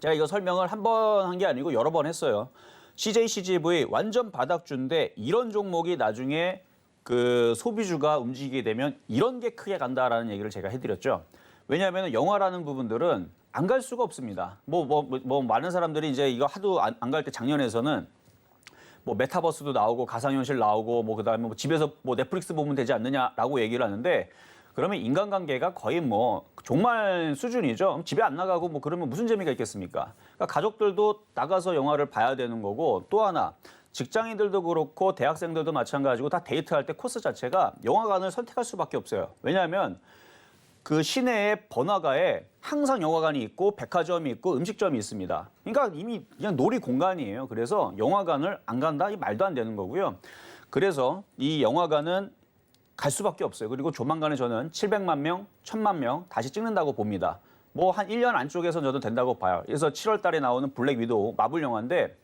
제가 이거 설명을 한 번 한 게 아니고 여러 번 했어요. CJ, CGV 완전 바닥주인데 이런 종목이 나중에 그 소비주가 움직이게 되면 이런 게 크게 간다라는 얘기를 제가 해드렸죠. 왜냐하면 영화라는 부분들은 안 갈 수가 없습니다. 뭐 많은 사람들이 이제 이거 하도 안 갈 때 작년에서는 뭐 메타버스도 나오고 가상현실 나오고 뭐 그다음에 뭐 집에서 뭐 넷플릭스 보면 되지 않느냐라고 얘기를 하는데 그러면 인간관계가 거의 뭐 종말 수준이죠. 집에 안 나가고 뭐 그러면 무슨 재미가 있겠습니까? 그러니까 가족들도 나가서 영화를 봐야 되는 거고 또 하나 직장인들도 그렇고 대학생들도 마찬가지고 다 데이트할 때 코스 자체가 영화관을 선택할 수밖에 없어요. 왜냐하면 그 시내의 번화가에 항상 영화관이 있고 백화점이 있고 음식점이 있습니다. 그러니까 이미 그냥 놀이 공간이에요. 그래서 영화관을 안 간다? 이 말도 안 되는 거고요. 그래서 이 영화관은 갈 수밖에 없어요. 그리고 조만간에 저는 700만 명, 1000만 명 다시 찍는다고 봅니다. 뭐 한 1년 안쪽에서 저도 된다고 봐요. 그래서 7월 달에 나오는 블랙 위도우 마블 영화인데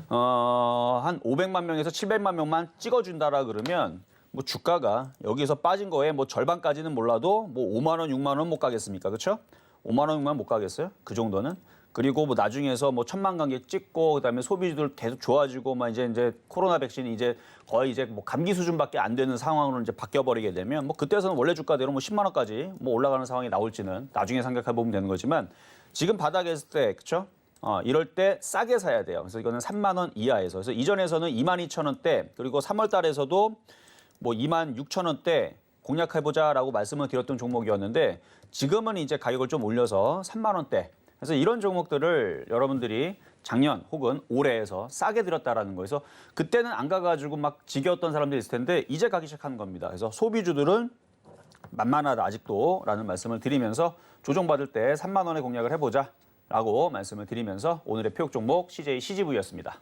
한 500만 명에서 700만 명만 찍어준다라 그러면 뭐 주가가 여기서 빠진 거에 뭐 절반까지는 몰라도 뭐 5만 원, 6만 원 못 가겠습니까? 그렇죠? 5만 원, 6만 원 못 가겠어요? 그 정도는. 그리고 뭐 나중에서 뭐 1,000만 관객 찍고 그다음에 소비주들 계속 좋아지고 막 이제 코로나 백신이 이제 거의 이제 뭐 감기 수준밖에 안 되는 상황으로 이제 바뀌어 버리게 되면 뭐 그때서는 원래 주가대로 뭐 10만 원까지 뭐 올라가는 상황이 나올지는 나중에 생각해 보면 되는 거지만 지금 바닥에 있을 때 그렇죠? 이럴 때 싸게 사야 돼요. 그래서 이거는 3만 원 이하에서. 그래서 이전에서는 22,000원대 그리고 3월 달에서도 뭐 26,000원대 공략해보자라고 말씀을 드렸던 종목이었는데 지금은 이제 가격을 좀 올려서 3만 원대. 그래서 이런 종목들을 여러분들이 작년 혹은 올해에서 싸게 들었다라는 거에서 그때는 안 가가지고 막 지겨웠던 사람들이 있을 텐데 이제 가기 시작하는 겁니다. 그래서 소비주들은 만만하다 아직도라는 말씀을 드리면서 조정받을 때 3만 원에 공략을 해보자라고 말씀을 드리면서 오늘의 표역 종목 CJ CGV였습니다.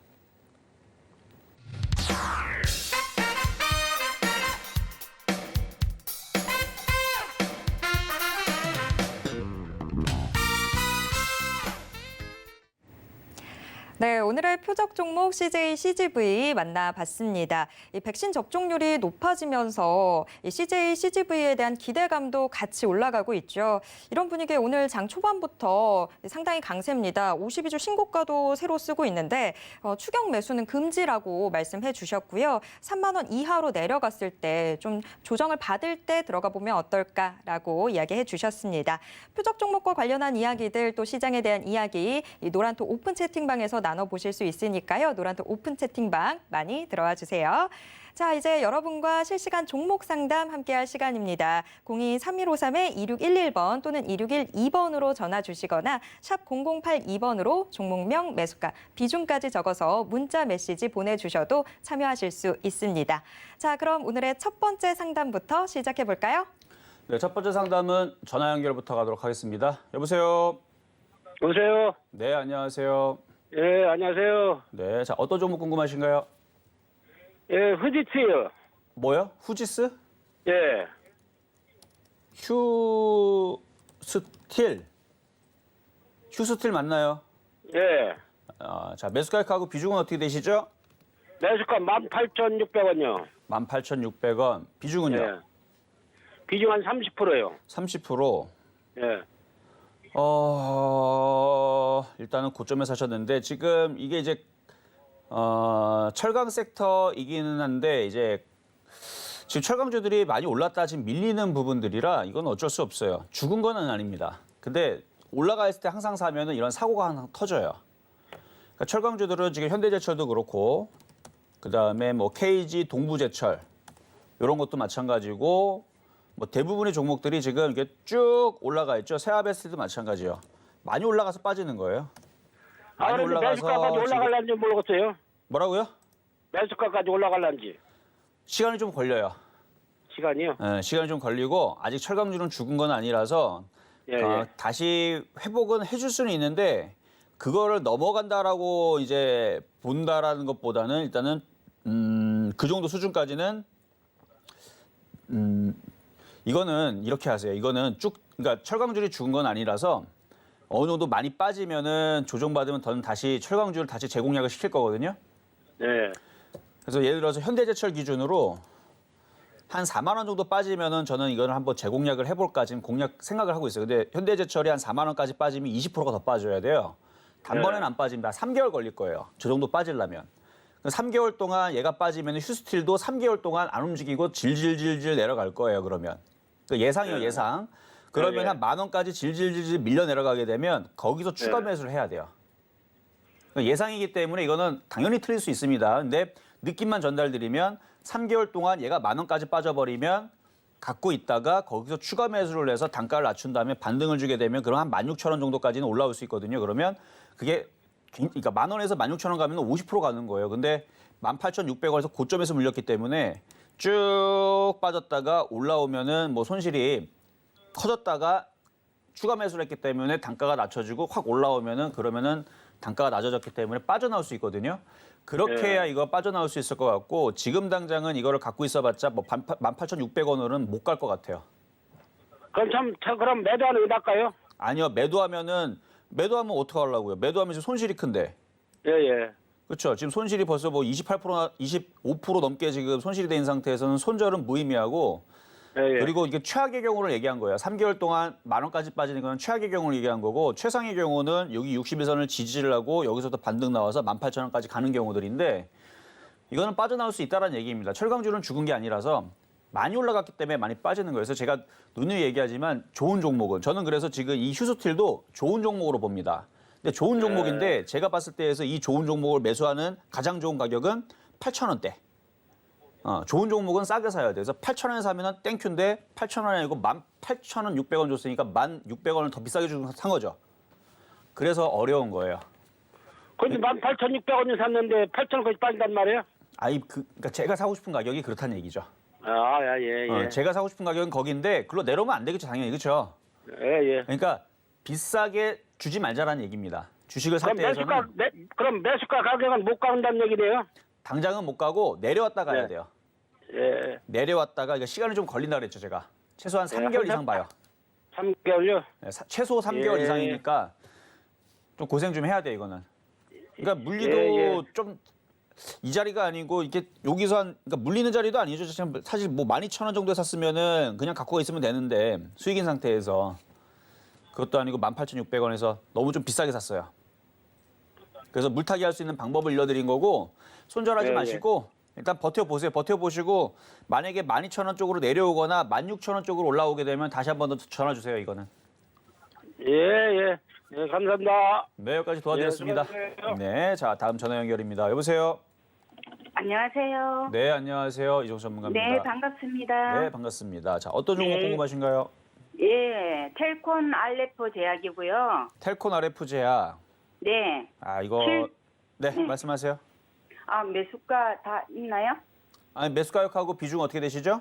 네, 오늘의 표적 종목 CJ CGV 만나봤습니다. 이 백신 접종률이 높아지면서 이 CJ CGV에 대한 기대감도 같이 올라가고 있죠. 이런 분위기에 오늘 장 초반부터 상당히 강세입니다. 52주 신고가도 새로 쓰고 있는데 추격 매수는 금지라고 말씀해 주셨고요. 3만 원 이하로 내려갔을 때 좀 조정을 받을 때 들어가 보면 어떨까라고 이야기해 주셨습니다. 표적 종목과 관련한 이야기들 또 시장에 대한 이야기 이 노란톡 오픈 채팅방에서 나눠보실 수 있으니까요. 노란톡 오픈 채팅방 많이 들어와 주세요. 자, 이제 여러분과 실시간 종목 상담 함께할 시간입니다. 02-3153-2611번 또는 2612번으로 전화 주시거나 샵 0082번으로 종목명, 매수가, 비중까지 적어서 문자 메시지 보내주셔도 참여하실 수 있습니다. 자, 그럼 오늘의 첫 번째 상담부터 시작해 볼까요? 네, 첫 번째 상담은 전화 연결부터 가도록 하겠습니다. 여보세요. 여보세요. 네, 안녕하세요. 예, 안녕하세요. 네, 자 어떤 종목 궁금하신가요? 예, 후지트요. 뭐요? 후지스? 예, 휴스틸. 휴스틸 맞나요? 예. 자 매수가격하고 비중은 어떻게 되시죠? 매수가 18,600원요. 18,600원. 비중은요? 예. 비중 한 30%요. 30%. 예. 일단은 고점에 사셨는데 지금 이게 이제 철강 섹터이기는 한데 이제 지금 철강주들이 많이 올랐다 지금 밀리는 부분들이라 이건 어쩔 수 없어요. 죽은 건 아닙니다. 근데 올라가 있을 때 항상 사면은 이런 사고가 항상 터져요. 그러니까 철강주들은 지금 현대제철도 그렇고 그다음에 뭐 KG 동부제철 이런 것도 마찬가지고 뭐 대부분의 종목들이 지금 이렇게 쭉 올라가 있죠. 세아베스도 마찬가지요. 많이 올라가서 빠지는 거예요. 많이 매수가까지 올라갈란지 모르겠어요. 뭐라고요? 매수가까지 올라갈란지. 시간이 좀 걸려요. 시간이요? 네, 시간이 좀 걸리고 아직 철강주는 죽은 건 아니라서 예, 예. 다시 회복은 해줄 수는 있는데 그거를 넘어간다라고 이제 본다라는 것보다는 일단은 그 정도 수준까지는 이거는 이렇게 하세요. 이거는 그러니까 철강주들이 죽은 건 아니라서 어느 정도 많이 빠지면은 조정받으면 저는 다시 철강주를 다시 재공략을 시킬 거거든요. 네. 그래서 예를 들어서 현대제철 기준으로 한 4만 원 정도 빠지면은 저는 이거를 한번 재공략을 해볼까 지금 공략 생각을 하고 있어요. 근데 현대제철이 한 4만 원까지 빠지면 20%가 더 빠져야 돼요. 단번에는 안 빠집니다. 3개월 걸릴 거예요. 저 정도 빠지려면. 3개월 동안 얘가 빠지면 휴스틸도 3개월 동안 안 움직이고 질질질질 내려갈 거예요. 그러면. 예상이요, 예상. 그러면 한 1만 원까지 질질질질 밀려 내려가게 되면 거기서 추가 매수를 해야 돼요. 예상이기 때문에 이거는 당연히 틀릴 수 있습니다. 근데 느낌만 전달드리면 3개월 동안 얘가 1만 원까지 빠져버리면 갖고 있다가 거기서 추가 매수를 해서 단가를 낮춘 다음에 반등을 주게 되면 그럼 한 16,000원 정도까지는 올라올 수 있거든요. 그러면 그게 그러니까 1만 원에서 16,000원 가면 50% 가는 거예요. 근데 18,600원에서 고점에서 물렸기 때문에 쭉 빠졌다가 올라오면은 뭐 손실이 커졌다가 추가 매수를 했기 때문에 단가가 낮춰지고 확 올라오면은 그러면은 단가가 낮아졌기 때문에 빠져나올 수 있거든요. 그렇게 해야 이거 빠져나올 수 있을 것 같고 지금 당장은 이거를 갖고 있어봤자 뭐 18,600원으로는 못 갈 것 같아요. 그럼 그럼 매도하는 게 나을까요? 아니요. 매도하면 어떡하려고요? 매도하면 지금 손실이 큰데. 예, 예. 그렇죠. 지금 손실이 벌써 뭐 28%나 25% 넘게 지금 손실이 된 상태에서는 손절은 무의미하고 예, 예. 그리고 이게 최악의 경우를 얘기한 거예요. 3개월 동안 10,000원까지 빠지는 건 최악의 경우를 얘기한 거고 최상의 경우는 여기 61선을 지지를 하고 여기서도 반등 나와서 18,000원까지 가는 경우들인데 이거는 빠져나올 수 있다는 얘기입니다. 철강주는 죽은 게 아니라서 많이 올라갔기 때문에 많이 빠지는 거예요. 그래서 제가 누누이 얘기하지만 좋은 종목은 저는 그래서 지금 이 휴스틸도 좋은 종목으로 봅니다. 근데 좋은 종목인데 제가 봤을 때에서 이 좋은 종목을 매수하는 가장 좋은 가격은 8,000원대. 좋은 종목은 싸게 사야 돼요. 그래서 8,000원에 사면은 땡큐인데 8,000원이 아니고 18,600원 줬으니까 1,600원을 더 비싸게 주고 산 거죠. 그래서 어려운 거예요. 근데 18,600원을 샀는데 8,000원까지 빠진단 말이에요? 그러니까 제가 사고 싶은 가격이 그렇다는 얘기죠. 아, 예, 예. 제가 사고 싶은 가격은 거기인데 그걸로 내려오면 안 되겠죠, 당연히. 그렇죠? 예, 예. 그러니까 비싸게 주지 말자라는 얘기입니다. 주식을 살 그럼 때에서는 그럼 매수가 가격은 못 가는다는 얘기네요? 당장은 못 가고 내려왔다 가야 네. 돼요. 예. 내려왔다가 그러니까 시간이 좀 걸린다 그랬죠, 제가. 최소한 3개월 이상 봐요. 3개월요? 네, 최소 3개월 예. 이상이니까 좀 고생 좀 해야 돼, 이거는. 그러니까 물리도 예. 좀 이 자리가 아니고 이게 여기서 그러니까 물리는 자리도 아니죠. 사실 뭐 12,000원 정도에 샀으면은 그냥 갖고 있으면 되는데 수익인 상태에서 그것도 아니고 18,600원에서 너무 좀 비싸게 샀어요. 그래서 물타기 할 수 있는 방법을 알려드린 거고 손절하지 예, 마시고 일단 버텨보세요. 버텨보시고 만약에 12,000원 쪽으로 내려오거나 16,000원 쪽으로 올라오게 되면 다시 한 번 더 전화 주세요. 이거는. 예. 예, 감사합니다. 네, 여기까지 도와드렸습니다. 예, 수고하세요. 네, 자 다음 전화 연결입니다. 여보세요. 안녕하세요. 네, 안녕하세요. 이종수 전문가입니다. 네, 반갑습니다. 네, 반갑습니다. 자, 어떤 종목 네. 궁금하신가요? 예, 텔콘 알레포 제약이고요. 텔콘 RF 제약. 네. 이거 네, 네. 말씀하세요. 매수가 다 있나요? 매수가격하고 비중 어떻게 되시죠?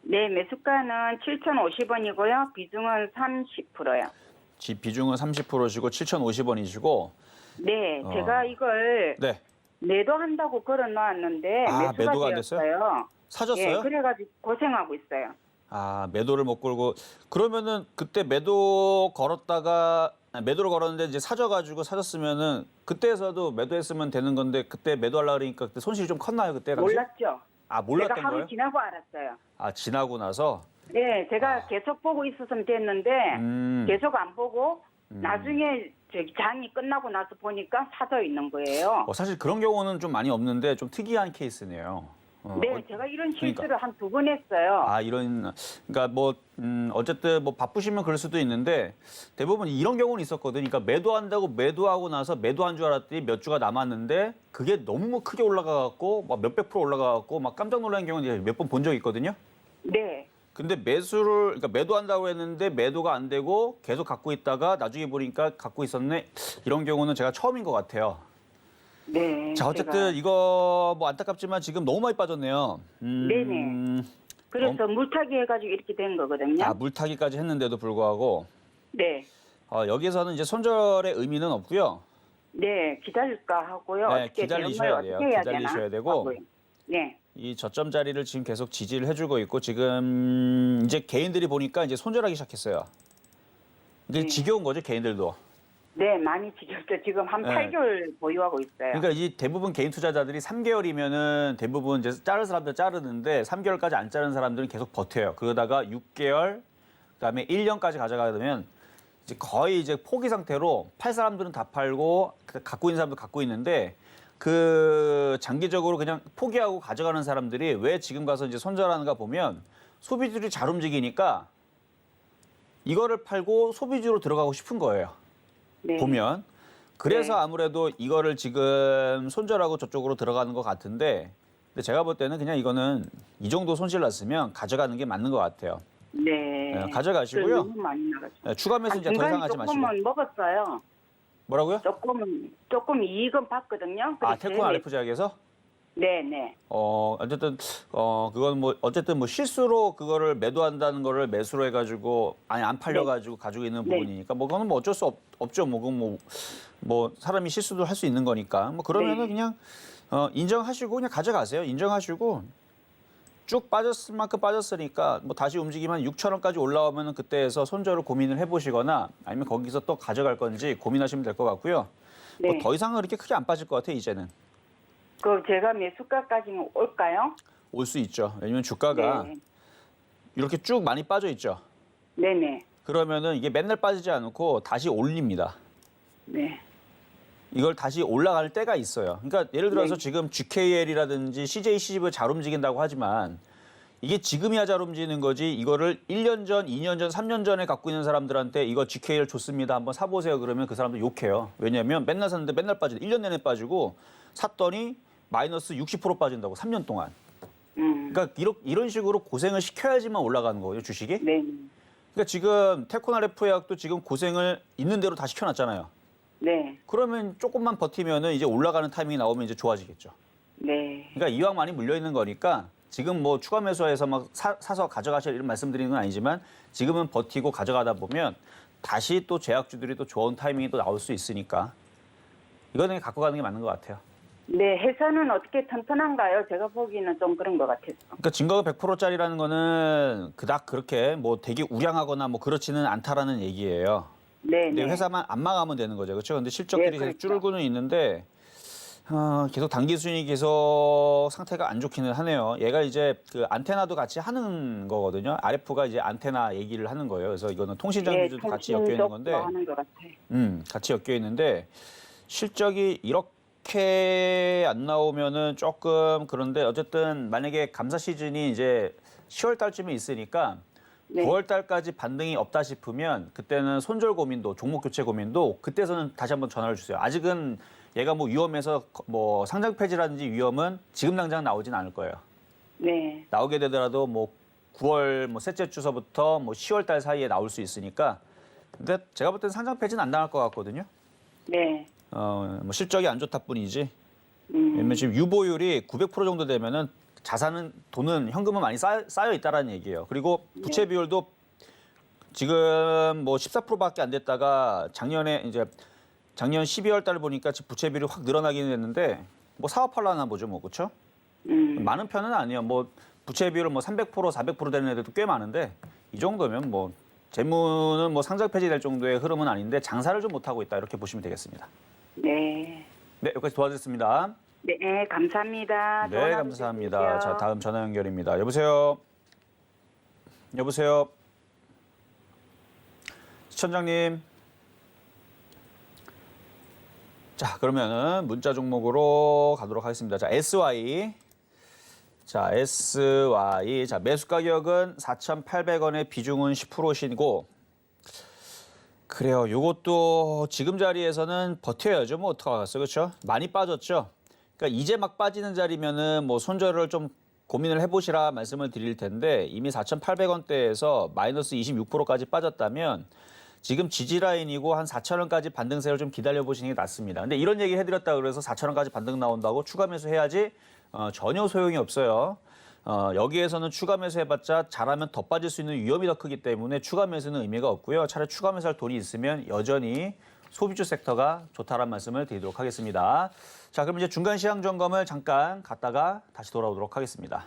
네, 매수가는 7,050원이고요. 비중은 30%요. 비중은 30%시고 7,050원이시고. 네, 제가 이걸 네. 매도한다고 걸어 놓았는데 매수가 매도가 안 됐어요? 되었어요. 사셨어요? 예, 그래가지고 고생하고 있어요. 매도를 못 걸고 그러면은 그때 매도를 걸었는데 이제 사셨으면은 그때에서도 매도했으면 되는 건데 그때 매도하려고 그러니까 그때 손실이 좀 컸나요, 그때 당시? 몰랐죠. 몰랐던 제가 하루 거예요? 지나고 알았어요. 지나고 나서 네, 제가 계속 보고 있었으면 됐는데 계속 안 보고 나중에 장이 끝나고 나서 보니까 사져 있는 거예요. 사실 그런 경우는 좀 많이 없는데 좀 특이한 케이스네요. 네, 제가 이런 실수를 한 2번 했어요. 그러니까 어쨌든 바쁘시면 그럴 수도 있는데 대부분 이런 경우는 있었거든요. 그러니까 매도한다고 매도하고 나서 매도한 줄 알았더니 몇 주가 남았는데 그게 너무 크게 올라가갖고 막 몇백 프로 올라가갖고 막 깜짝 놀란 경우는 몇 번 본 적이 있거든요. 네. 근데 그러니까 매도한다고 했는데 매도가 안 되고 계속 갖고 있다가 나중에 보니까 갖고 있었네. 이런 경우는 제가 처음인 것 같아요. 네. 자, 어쨌든 이거 안타깝지만 지금 너무 많이 빠졌네요. 네네. 그래서 물타기 해가지고 이렇게 된 거거든요. 물타기까지 했는데도 불구하고 네. 여기에서는 이제 손절의 의미는 없고요. 네, 기다릴까 하고요. 네, 어떻게 기다리셔야 돼요. 어떻게 해야 기다리셔야 되나 되고. 하고요. 네. 이 저점 자리를 지금 계속 지지를 해주고 있고 지금 이제 개인들이 보니까 이제 손절하기 시작했어요. 이제 지겨운 거죠, 개인들도. 네, 많이 지졌죠. 지금 한 네. 8개월 보유하고 있어요. 그러니까 이 대부분 개인 투자자들이 3개월이면은 대부분 이제 자른 사람들 자르는데 3개월까지 안 자른 사람들은 계속 버텨요. 그러다가 6개월, 그다음에 1년까지 가져가면 이제 거의 이제 포기 상태로 팔 사람들은 다 팔고 갖고 있는 사람도 갖고 있는데 그 장기적으로 그냥 포기하고 가져가는 사람들이 왜 지금 가서 이제 손절하는가 보면 소비주들이 잘 움직이니까 이거를 팔고 소비주로 들어가고 싶은 거예요. 네. 보면. 그래서 네. 아무래도 이거를 지금 손절하고 저쪽으로 들어가는 것 같은데 근데 제가 볼 때는 그냥 이거는 이 정도 손실 났으면 가져가는 게 맞는 것 같아요. 네. 가져가시고요. 너무 많이 나가죠. 추가 매수 이제 더 이상 하지 마시고. 조금은 먹었어요. 뭐라고요? 조금 이익은 봤거든요. 텔콘 RF 제약에서? 네. 어쨌든 그건 어쨌든 실수로 그거를 매도한다는 거를 매수로 해가지고 안 팔려가지고 가지고 있는 네. 부분이니까 그거는 어쩔 수 없죠. 그건 사람이 실수도 할 수 있는 거니까 그러면은 네. 그냥 인정하시고 그냥 가져가세요. 인정하시고 쭉 빠졌을 만큼 빠졌으니까 다시 움직이면 6,000원까지 올라오면은 그때에서 손절을 고민을 해보시거나 아니면 거기서 또 가져갈 건지 고민하시면 될 것 같고요. 네. 더 이상은 그렇게 크게 안 빠질 것 같아요. 이제는. 그 제가 매수가까지 올까요? 올 수 있죠. 왜냐면 주가가 네. 이렇게 쭉 많이 빠져 있죠. 네네. 그러면은 이게 맨날 빠지지 않고 다시 올립니다. 네. 이걸 다시 올라갈 때가 있어요. 그러니까 예를 들어서 네. 지금 GKL이라든지 CJ, CGV 잘 움직인다고 하지만 이게 지금이야 잘 움직이는 거지 이거를 1년 전, 2년 전, 3년 전에 갖고 있는 사람들한테 이거 GKL 좋습니다. 한번 사보세요. 그러면 그 사람들 욕해요. 왜냐하면 맨날 샀는데 맨날 빠지고 1년 내내 빠지고 샀더니 마이너스 60% 빠진다고 3년 동안. 그러니까 이런 식으로 고생을 시켜야지만 올라가는 거예요. 주식이. 네. 그러니까 지금 테코나레프약도 지금 고생을 있는 대로 다 시켜놨잖아요. 네. 그러면 조금만 버티면은 이제 올라가는 타이밍이 나오면 이제 좋아지겠죠. 네. 그러니까 이왕 많이 물려 있는 거니까 지금 뭐 추가 매수해서 막 사서 가져가실 이런 말씀드리는 건 아니지만 지금은 버티고 가져가다 보면 다시 또 제약주들이 또 좋은 타이밍이 또 나올 수 있으니까 이거는 갖고 가는 게 맞는 것 같아요. 네. 회사는 어떻게 튼튼한가요? 제가 보기에는 좀 그런 것 같아서. 그러니까 증거가 100%짜리라는 거는 그닥 그렇게 뭐 되게 우량하거나 뭐 그렇지는 않다라는 얘기예요. 네. 근데 네. 회사만 안 망하면 되는 거죠. 그렇죠? 근데 실적들이 네, 계속 그렇죠. 줄고는 있는데 계속 단기 수익이 계속 상태가 안 좋기는 하네요. 얘가 이제 그 안테나도 같이 하는 거거든요. RF가 이제 안테나 얘기를 하는 거예요. 그래서 이거는 통신 장비도 같이 엮여 있는 건데, 하는 것 같아요. 같이 엮여 있는데 실적이 이렇게 안 나오면은 조금 그런데 어쨌든 만약에 감사 시즌이 이제 10월 달쯤에 있으니까 네. 9월 달까지 반등이 없다 싶으면 그때는 손절 고민도 종목 교체 고민도 그때서는 다시 한번 전화를 주세요. 아직은 얘가 뭐 위험해서 뭐 상장 폐지라든지 위험은 지금 당장 나오진 않을 거예요. 네. 나오게 되더라도 뭐 9월 뭐 셋째 주서부터 뭐 10월 달 사이에 나올 수 있으니까 근데 제가 볼 때는 상장 폐지는 안 당할 것 같거든요. 네. 뭐 실적이 안 좋다 뿐이지. 왜냐면 지금 유보율이 900% 정도 되면은 자산은 돈은 현금은 많이 쌓여 있다라는 얘기예요. 그리고 부채 비율도 지금 뭐 14%밖에 안 됐다가 작년 12월 달 보니까 부채 비율이 확 늘어나긴 했는데 뭐 사업하려나 보죠, 뭐 그렇죠? 많은 편은 아니에요. 뭐 부채 비율은 뭐 300%, 400% 되는 애들도 꽤 많은데 이 정도면 뭐 재무는 뭐 상장 폐지될 정도의 흐름은 아닌데 장사를 좀 못하고 있다 이렇게 보시면 되겠습니다. 네. 네, 여기까지 도와드렸습니다. 네, 감사합니다. 네, 좋은 하루 감사합니다. 되십시오. 자, 다음 전화 연결입니다. 여보세요? 여보세요? 시청장님. 자, 그러면은 문자 종목으로 가도록 하겠습니다. 자, SY. 자, SY. 자, 매수 가격은 4,800원에 비중은 10%시고 그래요. 요것도 지금 자리에서는 버텨야죠. 뭐 어떡하겠어요. 그렇죠? 많이 빠졌죠. 그러니까 이제 막 빠지는 자리면은 뭐 손절을 좀 고민을 해보시라 말씀을 드릴 텐데 이미 4,800원대에서 마이너스 26%까지 빠졌다면 지금 지지 라인이고 한 4,000원까지 반등세를 좀 기다려 보시는 게 낫습니다. 근데 이런 얘기 해드렸다 그래서 4,000원까지 반등 나온다고 추가 매수해야지 전혀 소용이 없어요. 여기에서는 추가 매수해봤자 잘하면 더 빠질 수 있는 위험이 더 크기 때문에 추가 매수는 의미가 없고요. 차라리 추가 매수할 돈이 있으면 여전히 소비주 섹터가 좋다라는 말씀을 드리도록 하겠습니다. 자, 그럼 이제 중간 시황 점검을 잠깐 갔다가 다시 돌아오도록 하겠습니다.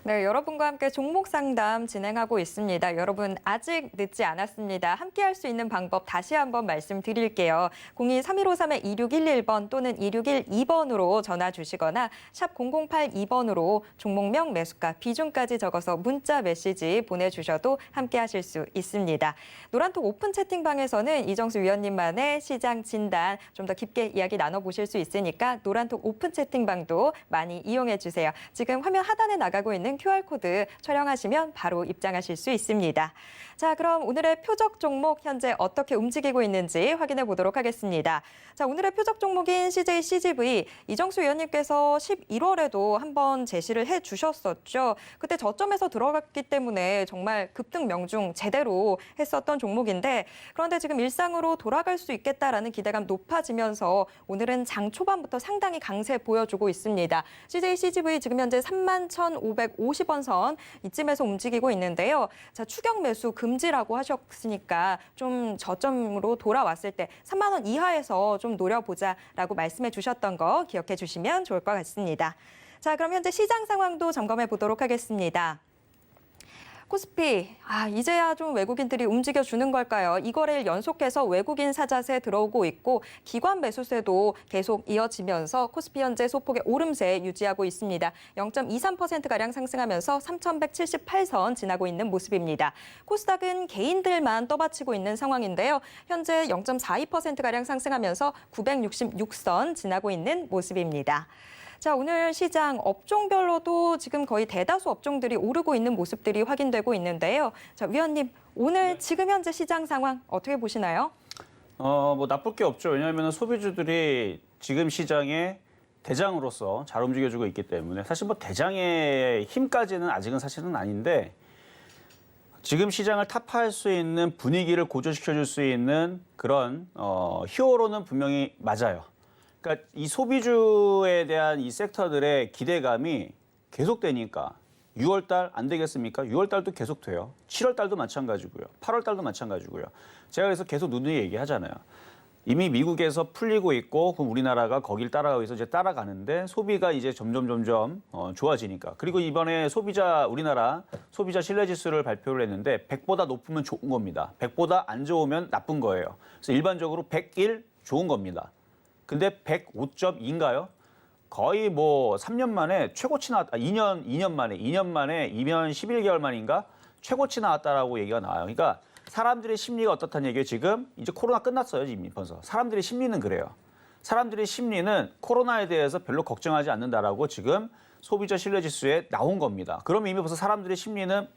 네, 여러분과 함께 종목 상담 진행하고 있습니다. 여러분 아직 늦지 않았습니다. 함께 할 수 있는 방법 다시 한번 말씀드릴게요. 02-3153-2611번 또는 2612번으로 전화 주시거나 샵 0082번으로 종목명, 매수가, 비중까지 적어서 문자 메시지 보내주셔도 함께 하실 수 있습니다. 노란톡 오픈 채팅방에서는 이정수 위원님만의 시장 진단 좀 더 깊게 이야기 나눠보실 수 있으니까 노란톡 오픈 채팅방도 많이 이용해 주세요. 지금 화면 하단에 나가고 있는 QR코드 촬영하시면 바로 입장하실 수 있습니다. 자, 그럼 오늘의 표적 종목 현재 어떻게 움직이고 있는지 확인해 보도록 하겠습니다. 자, 오늘의 표적 종목인 CJ CGV 이정수 위원님께서 11월에도 한번 제시를 해 주셨었죠. 그때 저점에서 들어갔기 때문에 정말 급등 명중 제대로 했었던 종목인데 그런데 지금 일상으로 돌아갈 수 있겠다라는 기대감 높아지면서 오늘은 장 초반부터 상당히 강세 보여주고 있습니다. CJ CGV 지금 현재 31,550원 선 이쯤에서 움직이고 있는데요. 자, 추격 매수 금지라고 하셨으니까 좀 저점으로 돌아왔을 때 3만 원 이하에서 좀 노려보자라고 말씀해 주셨던 거 기억해 주시면 좋을 것 같습니다. 자, 그럼 현재 시장 상황도 점검해 보도록 하겠습니다. 코스피, 이제야 좀 외국인들이 움직여주는 걸까요? 이거래일 연속해서 외국인 사자세 들어오고 있고 기관 매수세도 계속 이어지면서 코스피 현재 소폭의 오름세 유지하고 있습니다. 0.23%가량 상승하면서 3,178선 지나고 있는 모습입니다. 코스닥은 개인들만 떠받치고 있는 상황인데요. 현재 0.42%가량 상승하면서 966선 지나고 있는 모습입니다. 자, 오늘 시장 업종별로도 지금 거의 대다수 업종들이 오르고 있는 모습들이 확인되고 있는데요. 자, 위원님, 오늘 지금 현재 시장 상황 어떻게 보시나요? 뭐 나쁠 게 없죠. 왜냐하면 소비주들이 지금 시장의 대장으로서 잘 움직여주고 있기 때문에 사실 뭐 대장의 힘까지는 아직은 사실은 아닌데 지금 시장을 타파할 수 있는 분위기를 고조시켜줄 수 있는 그런 히어로는 분명히 맞아요. 그러니까 이 소비주에 대한 이 섹터들의 기대감이 계속되니까 6월 달 안 되겠습니까? 6월 달도 계속 돼요. 7월 달도 마찬가지고요. 8월 달도 마찬가지고요. 제가 그래서 계속 누누이 얘기하잖아요. 이미 미국에서 풀리고 있고 그럼 우리나라가 거길 따라가고 있어 이제 따라가는데 소비가 이제 점점 좋아지니까. 그리고 이번에 우리나라 소비자 신뢰지수를 발표를 했는데 100보다 높으면 좋은 겁니다. 100보다 안 좋으면 나쁜 거예요. 그래서 일반적으로 101 좋은 겁니다. 근데 105.2인가요? 거의 뭐 3년 만에 최고치 나왔다. 2년 만에 2년 11개월 만인가 최고치 나왔다라고 얘기가 나와요. 그러니까 사람들의 심리가 어떻다는 얘기예요. 지금 이제 코로나 끝났어요. 이미 벌써. 사람들의 심리는 그래요. 사람들의 심리는 코로나에 대해서 별로 걱정하지 않는다라고 지금 소비자 신뢰지수에 나온 겁니다. 그러면 이미 벌써 사람들의 심리는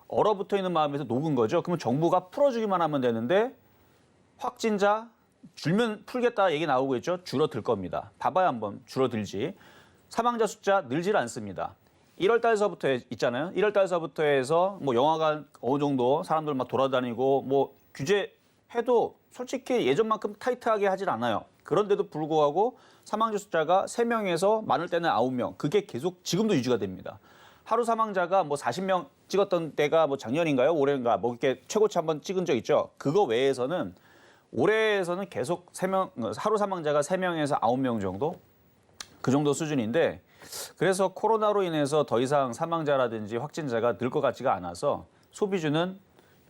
얼어붙어 있는 마음에서 녹은 거죠. 그러면 정부가 풀어주기만 하면 되는데 확진자 줄면 풀겠다 얘기 나오고 있죠. 줄어들 겁니다. 봐봐야 한번 줄어들지. 사망자 숫자 늘질 않습니다. 1월 달서부터 있잖아요. 1월 달서부터 해서 뭐 영화관 어느 정도 사람들 막 돌아다니고 뭐 규제해도 솔직히 예전만큼 타이트하게 하질 않아요. 그런데도 불구하고 사망자 숫자가 3명에서 많을 때는 9명. 그게 계속 지금도 유지가 됩니다. 하루 사망자가 뭐 40명 찍었던 때가 뭐 작년인가요? 올해인가? 뭐 이렇게 최고치 한번 찍은 적 있죠. 그거 외에서는 올해에서는 계속 하루 사망자가 3명에서 9명 정도? 그 정도 수준인데 그래서 코로나로 인해서 더 이상 사망자라든지 확진자가 늘 것 같지가 않아서 소비주는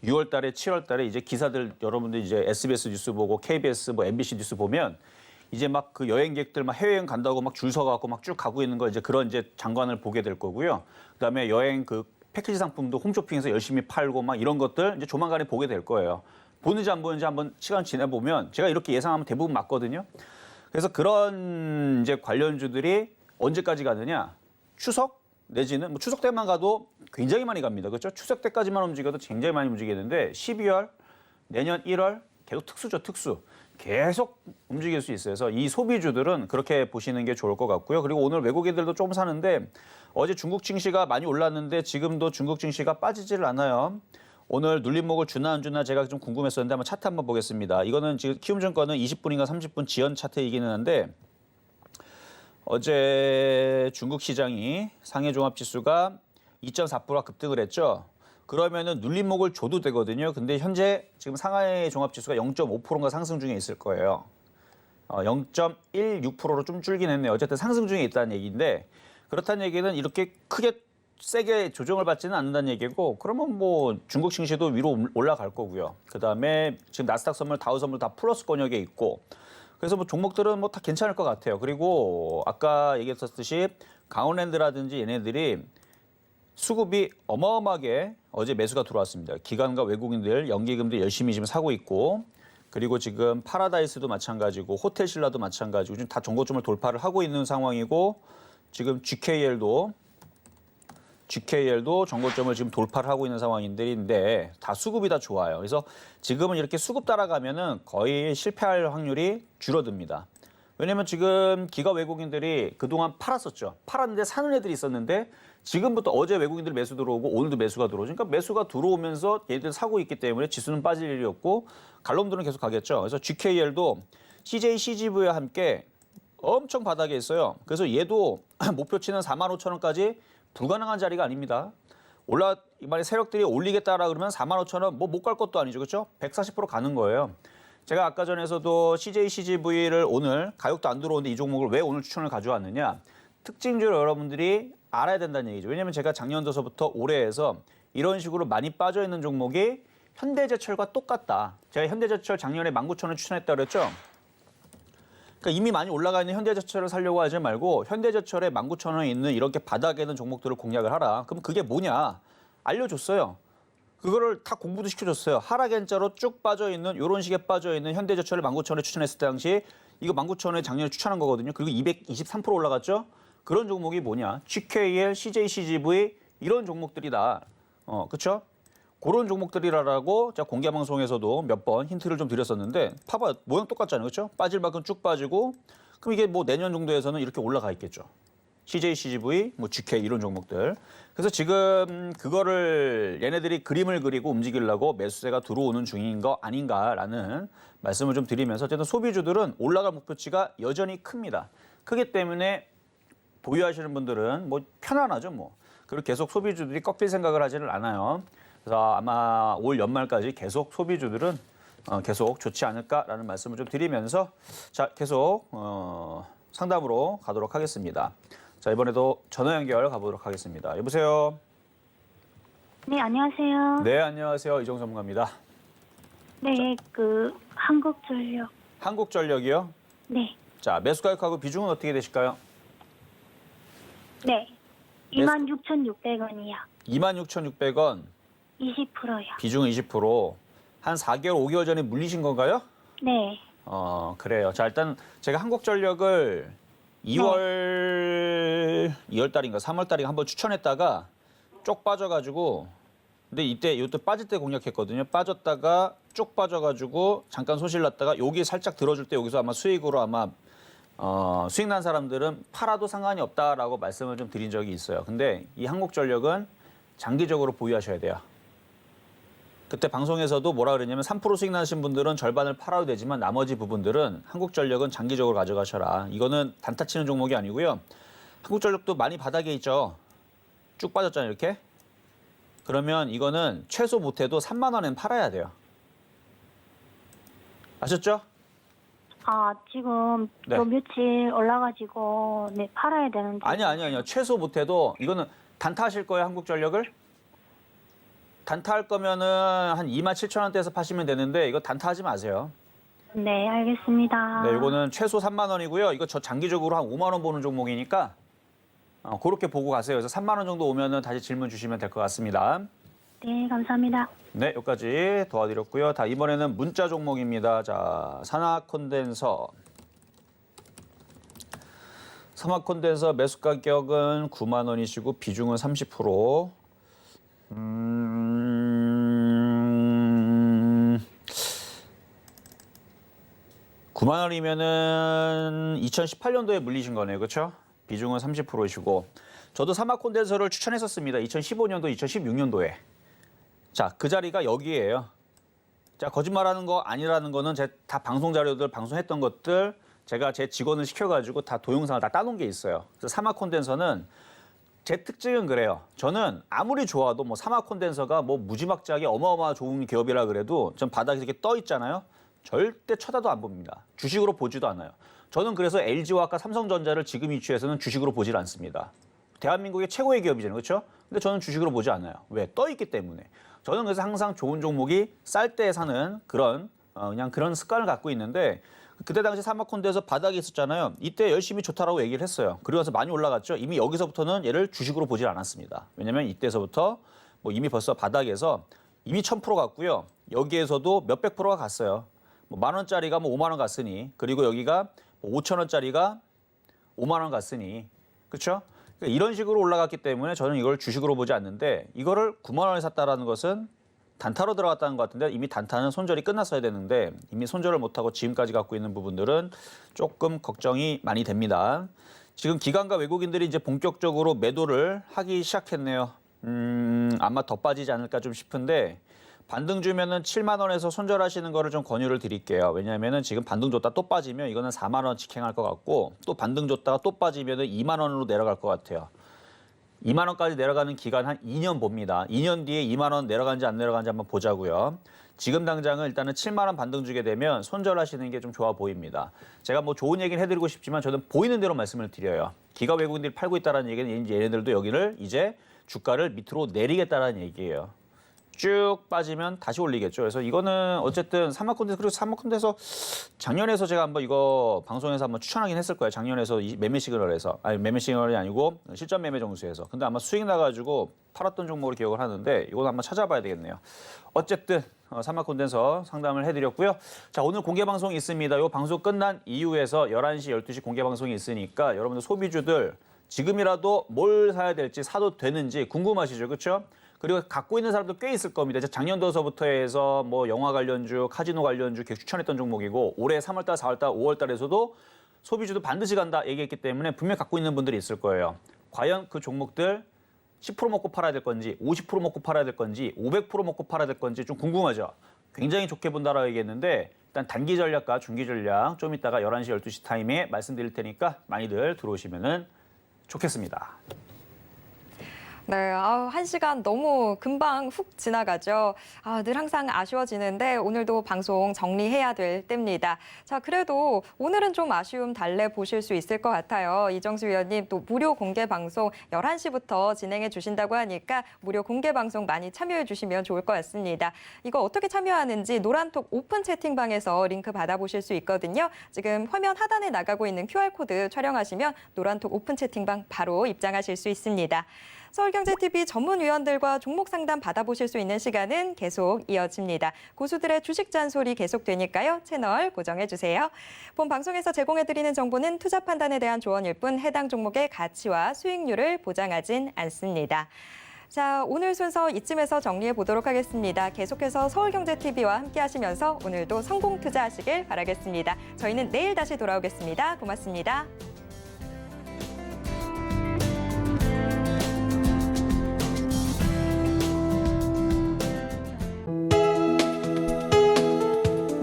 6월 달에 7월 달에 이제 기사들 여러분들 이제 SBS 뉴스 보고 KBS 뭐 MBC 뉴스 보면 이제 막 그 여행객들 막 해외여행 간다고 막 줄 서갖고 막 쭉 가고 있는 거 이제 그런 이제 장관을 보게 될 거고요. 그다음에 여행 그 패키지 상품도 홈쇼핑에서 열심히 팔고 막 이런 것들 이제 조만간에 보게 될 거예요. 보는지 안 보는지 한번 시간 지내보면 제가 이렇게 예상하면 대부분 맞거든요. 그래서 그런 이제 관련주들이 언제까지 가느냐? 추석 내지는 뭐 추석 때만 가도 굉장히 많이 갑니다. 그렇죠? 추석 때까지만 움직여도 굉장히 많이 움직이는데 12월, 내년 1월 계속 특수죠, 특수. 계속 움직일 수 있어요. 그래서 이 소비주들은 그렇게 보시는 게 좋을 것 같고요. 그리고 오늘 외국인들도 좀 사는데 어제 중국 증시가 많이 올랐는데 지금도 중국 증시가 빠지질 않아요. 오늘 눌림목을 주나 안 주나 제가 좀 궁금했었는데 한번 차트 한번 보겠습니다. 이거는 지금 키움증권은 20분인가 30분 지연 차트이기는 한데 어제 중국 시장이 상해 종합지수가 2.4%가 급등을 했죠. 그러면은 눌림목을 줘도 되거든요. 근데 현재 지금 상하이 종합지수가 0.5%인가 상승 중에 있을 거예요. 0.16%로 좀 줄긴 했네요. 어쨌든 상승 중에 있다는 얘기인데 그렇다는 얘기는 이렇게 크게 세게 조정을 받지는 않는다는 얘기고 그러면 뭐 중국 증시도 위로 올라갈 거고요. 그다음에 지금 나스닥 선물, 다우 선물 다 플러스 권역에 있고 그래서 뭐 종목들은 뭐 다 괜찮을 것 같아요. 그리고 아까 얘기했었듯이 강원랜드라든지 얘네들이 수급이 어마어마하게 어제 매수가 들어왔습니다. 기관과 외국인들, 연기금들 열심히 지금 사고 있고 그리고 지금 파라다이스도 마찬가지고 호텔신라도 마찬가지고 지금 다 정고점을 돌파를 하고 있는 상황이고 지금 GKL도 정고점을 지금 돌파를 하고 있는 상황인데 다 수급이 다 좋아요. 그래서 지금은 이렇게 수급 따라가면은 거의 실패할 확률이 줄어듭니다. 왜냐면 지금 기가 외국인들이 그동안 팔았었죠. 팔았는데 사는 애들이 있었는데 지금부터 어제 외국인들 매수 들어오고 오늘도 매수가 들어오죠. 그러니까 매수가 들어오면서 얘들 사고 있기 때문에 지수는 빠질 일이 없고 갈놈들은 계속 가겠죠. 그래서 GKL도 CJ, CGV와 함께 엄청 바닥에 있어요. 그래서 얘도 목표치는 45,000원까지 불가능한 자리가 아닙니다. 이번에 세력들이 올리겠다라 그러면 45,000원 뭐 못 갈 것도 아니죠. 그렇죠? 140% 가는 거예요. 제가 아까 전에서도 CJ, CGV를 오늘 가격도 안 들어오는데 이 종목을 왜 오늘 추천을 가져왔느냐. 특징주를 여러분들이 알아야 된다는 얘기죠. 왜냐하면 제가 작년도서부터 올해에서 이런 식으로 많이 빠져 있는 종목이 현대제철과 똑같다. 제가 현대제철 작년에 19,000원 추천했다 그랬죠? 그러니까 이미 많이 올라가 있는 현대제철을 사려고 하지 말고 현대제철에 19,000원에 있는 이렇게 바닥에 있는 종목들을 공략을 하라. 그럼 그게 뭐냐? 알려줬어요. 그거를 다 공부도 시켜줬어요. 하락연자로 쭉 빠져있는 이런 식에 빠져있는 현대제철을 19,000원에 추천했을 때 당시 이거 19,000원에 작년에 추천한 거거든요. 그리고 223% 올라갔죠? 그런 종목이 뭐냐? GKL, CJCGV 이런 종목들이다. 그렇죠? 그런 종목들이라고 제가 공개 방송에서도 몇 번 힌트를 좀 드렸었는데 봐봐 모양 똑같잖아요. 그렇죠? 빠질 만큼 쭉 빠지고 그럼 이게 뭐 내년 정도에서는 이렇게 올라가 있겠죠. CJ, CGV, 뭐 GK 이런 종목들. 그래서 지금 그거를 얘네들이 그림을 그리고 움직이려고 매수세가 들어오는 중인 거 아닌가라는 말씀을 좀 드리면서 어쨌든 소비주들은 올라갈 목표치가 여전히 큽니다. 크기 때문에 보유하시는 분들은 뭐 편안하죠 뭐. 그리고 계속 소비주들이 꺾일 생각을 하지는 않아요. 그래서 아마 올 연말까지 계속 소비주들은 계속 좋지 않을까라는 말씀을 좀 드리면서 자 계속 상담으로 가도록 하겠습니다. 자 이번에도 전화 연결 가보도록 하겠습니다. 여보세요. 네, 안녕하세요. 네 안녕하세요 이정 전문가입니다. 네, 한국전력. 한국전력이요? 네, 자 매수 가격하고 비중은 어떻게 되실까요? 네. 26,600원이요. 26,600원 20%요. 비중은 20%. 한 4개월 5개월 전에 물리신 건가요? 네, 그래요. 자 일단 제가 한국전력을 2월 달인가 3월 달인가 한번 추천했다가 쪽 빠져가지고 근데 이때 빠질 때 공략했거든요. 빠졌다가 쪽 빠져가지고 잠깐 손실 났다가 여기 살짝 들어줄 때 여기서 아마 수익으로 아마 수익 난 사람들은 팔아도 상관이 없다라고 말씀을 좀 드린 적이 있어요. 근데 이 한국전력은 장기적으로 보유하셔야 돼요. 그때 방송에서도 뭐라 그랬냐면 3% 수익 나신 분들은 절반을 팔아도 되지만 나머지 부분들은 한국전력은 장기적으로 가져가셔라. 이거는 단타 치는 종목이 아니고요. 한국전력도 많이 바닥에 있죠. 쭉 빠졌잖아요, 이렇게. 그러면 이거는 최소 못해도 3만 원엔 팔아야 돼요. 아셨죠? 지금 네. 또 며칠 올라가지고, 네, 팔아야 되는데. 아니요. 최소 못해도 이거는 단타 하실 거예요, 한국전력을? 단타 할 거면은 한 27,000원대에서 파시면 되는데 이거 단타 하지 마세요. 네, 알겠습니다. 네, 이거는 최소 3만 원이고요. 이거 저 장기적으로 한 5만 원 보는 종목이니까 그렇게 보고 가세요. 그래서 3만 원 정도 오면은 다시 질문 주시면 될 것 같습니다. 네, 감사합니다. 네, 여기까지 도와드렸고요. 이번에는 문자 종목입니다. 자, 산화콘덴서. 산화콘덴서 매수 가격은 9만 원이시고 비중은 30%. 9만 원이면은 2018년도에 물리신 거네요. 그렇죠? 비중은 30%이시고 저도 산화콘덴서를 추천했었습니다. 2015년도, 2016년도에. 자, 그 자리가 여기예요. 자, 거짓말하는 거 아니라는 거는 제가 다 방송 자료들 방송했던 것들 제가 제 직원을 시켜가지고 다 동영상을 다 따놓은 게 있어요. 그래서 산화콘덴서는 제 특징은 그래요. 저는 아무리 좋아도 뭐 산화콘덴서가 뭐 무지막지하게 어마어마한 좋은 기업이라 그래도 전 바닥에 이렇게 떠 있잖아요. 절대 쳐다도 안 봅니다. 주식으로 보지도 않아요. 저는 그래서 LG화학과 삼성전자를 지금 위치에서는 주식으로 보질 않습니다. 대한민국의 최고의 기업이잖아요. 그렇죠? 근데 저는 주식으로 보지 않아요. 왜? 떠 있기 때문에. 저는 그래서 항상 좋은 종목이 쌀 때 사는 그런 그냥 그런 습관을 갖고 있는데 그때 당시 산화콘덴서 바닥에 있었잖아요. 이때 열심히 좋다라고 얘기를 했어요. 그리고 나서 많이 올라갔죠. 이미 여기서부터는 얘를 주식으로 보질 않았습니다. 왜냐면 이때서부터 뭐 이미 벌써 바닥에서 이미 1000% 갔고요. 여기에서도 몇백 프로가 갔어요. 뭐 10,000원짜리가 뭐 5만 원 갔으니 그리고 여기가 뭐 5,000원짜리가 5만 원 갔으니 그렇죠? 그러니까 이런 식으로 올라갔기 때문에 저는 이걸 주식으로 보지 않는데 이거를 9만 원에 샀다라는 것은 단타로 들어갔다는 것 같은데 이미 단타는 손절이 끝났어야 되는데 이미 손절을 못하고 지금까지 갖고 있는 부분들은 조금 걱정이 많이 됩니다. 지금 기관과 외국인들이 이제 본격적으로 매도를 하기 시작했네요. 아마 더 빠지지 않을까 좀 싶은데 반등 주면은 7만 원에서 손절하시는 거를 좀 권유를 드릴게요. 왜냐하면은 지금 반등 줬다 또 빠지면 이거는 4만 원 직행할 것 같고 또 반등 줬다가 또 빠지면은 2만 원으로 내려갈 것 같아요. 2만 원까지 내려가는 기간 한 2년 봅니다. 2년 뒤에 2만 원 내려간지 안 내려간지 한번 보자고요. 지금 당장은 일단은 7만 원 반등 주게 되면 손절하시는 게 좀 좋아 보입니다. 제가 뭐 좋은 얘기를 해드리고 싶지만 저는 보이는 대로 말씀을 드려요. 기가 외국인들이 팔고 있다는 얘기는 이제 얘네들도 여기를 이제 주가를 밑으로 내리겠다라는 얘기예요. 쭉 빠지면 다시 올리겠죠. 그래서 이거는 어쨌든 사모펀드 그리고 사모펀드에서 작년에서 제가 한번 이거 방송에서 한번 추천하긴 했을 거예요. 작년에서 매매 시그널에서 아니 매매 시그널이 아니고 실전 매매 정수에서. 근데 아마 수익 나가지고 팔았던 종목으로 기억을 하는데 이건 한번 찾아봐야 되겠네요. 어쨌든 사모펀드에서 상담을 해드렸고요. 자 오늘 공개 방송이 있습니다. 이 방송 끝난 이후에서 11시, 12시 공개 방송이 있으니까 여러분들 소비주들 지금이라도 뭘 사야 될지 사도 되는지 궁금하시죠, 그렇죠? 그리고 갖고 있는 사람도 꽤 있을 겁니다. 작년도서부터 해서 뭐 영화 관련주, 카지노 관련주 계속 추천했던 종목이고 올해 3월달, 4월달, 5월달에서도 소비주도 반드시 간다 얘기했기 때문에 분명히 갖고 있는 분들이 있을 거예요. 과연 그 종목들 10% 먹고 팔아야 될 건지, 50% 먹고 팔아야 될 건지, 500% 먹고 팔아야 될 건지 좀 궁금하죠. 굉장히 좋게 본다라고 얘기했는데 일단 단기 전략과 중기 전략 좀 이따가 11시, 12시 타임에 말씀드릴 테니까 많이들 들어오시면 좋겠습니다. 네, 1시간 너무 금방 훅 지나가죠. 늘 항상 아쉬워지는데 오늘도 방송 정리해야 될 때입니다. 자, 그래도 오늘은 좀 아쉬움 달래 보실 수 있을 것 같아요. 이정수 위원님 또 무료 공개 방송 11시부터 진행해 주신다고 하니까 무료 공개 방송 많이 참여해 주시면 좋을 것 같습니다. 이거 어떻게 참여하는지 노란톡 오픈 채팅방에서 링크 받아보실 수 있거든요. 지금 화면 하단에 나가고 있는 QR코드 촬영하시면 노란톡 오픈 채팅방 바로 입장하실 수 있습니다. 서울경제TV 전문위원들과 종목 상담 받아보실 수 있는 시간은 계속 이어집니다. 고수들의 주식 잔소리 계속되니까요. 채널 고정해주세요. 본 방송에서 제공해드리는 정보는 투자 판단에 대한 조언일 뿐 해당 종목의 가치와 수익률을 보장하진 않습니다. 자, 오늘 순서 이쯤에서 정리해 보도록 하겠습니다. 계속해서 서울경제TV와 함께 하시면서 오늘도 성공 투자하시길 바라겠습니다. 저희는 내일 다시 돌아오겠습니다. 고맙습니다.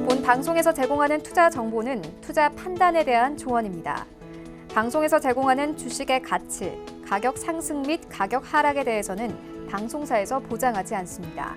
본 방송에서 제공하는 투자 정보는 투자 판단에 대한 조언입니다. 방송에서 제공하는 주식의 가치, 가격 상승 및 가격 하락에 대해서는 방송사에서 보장하지 않습니다.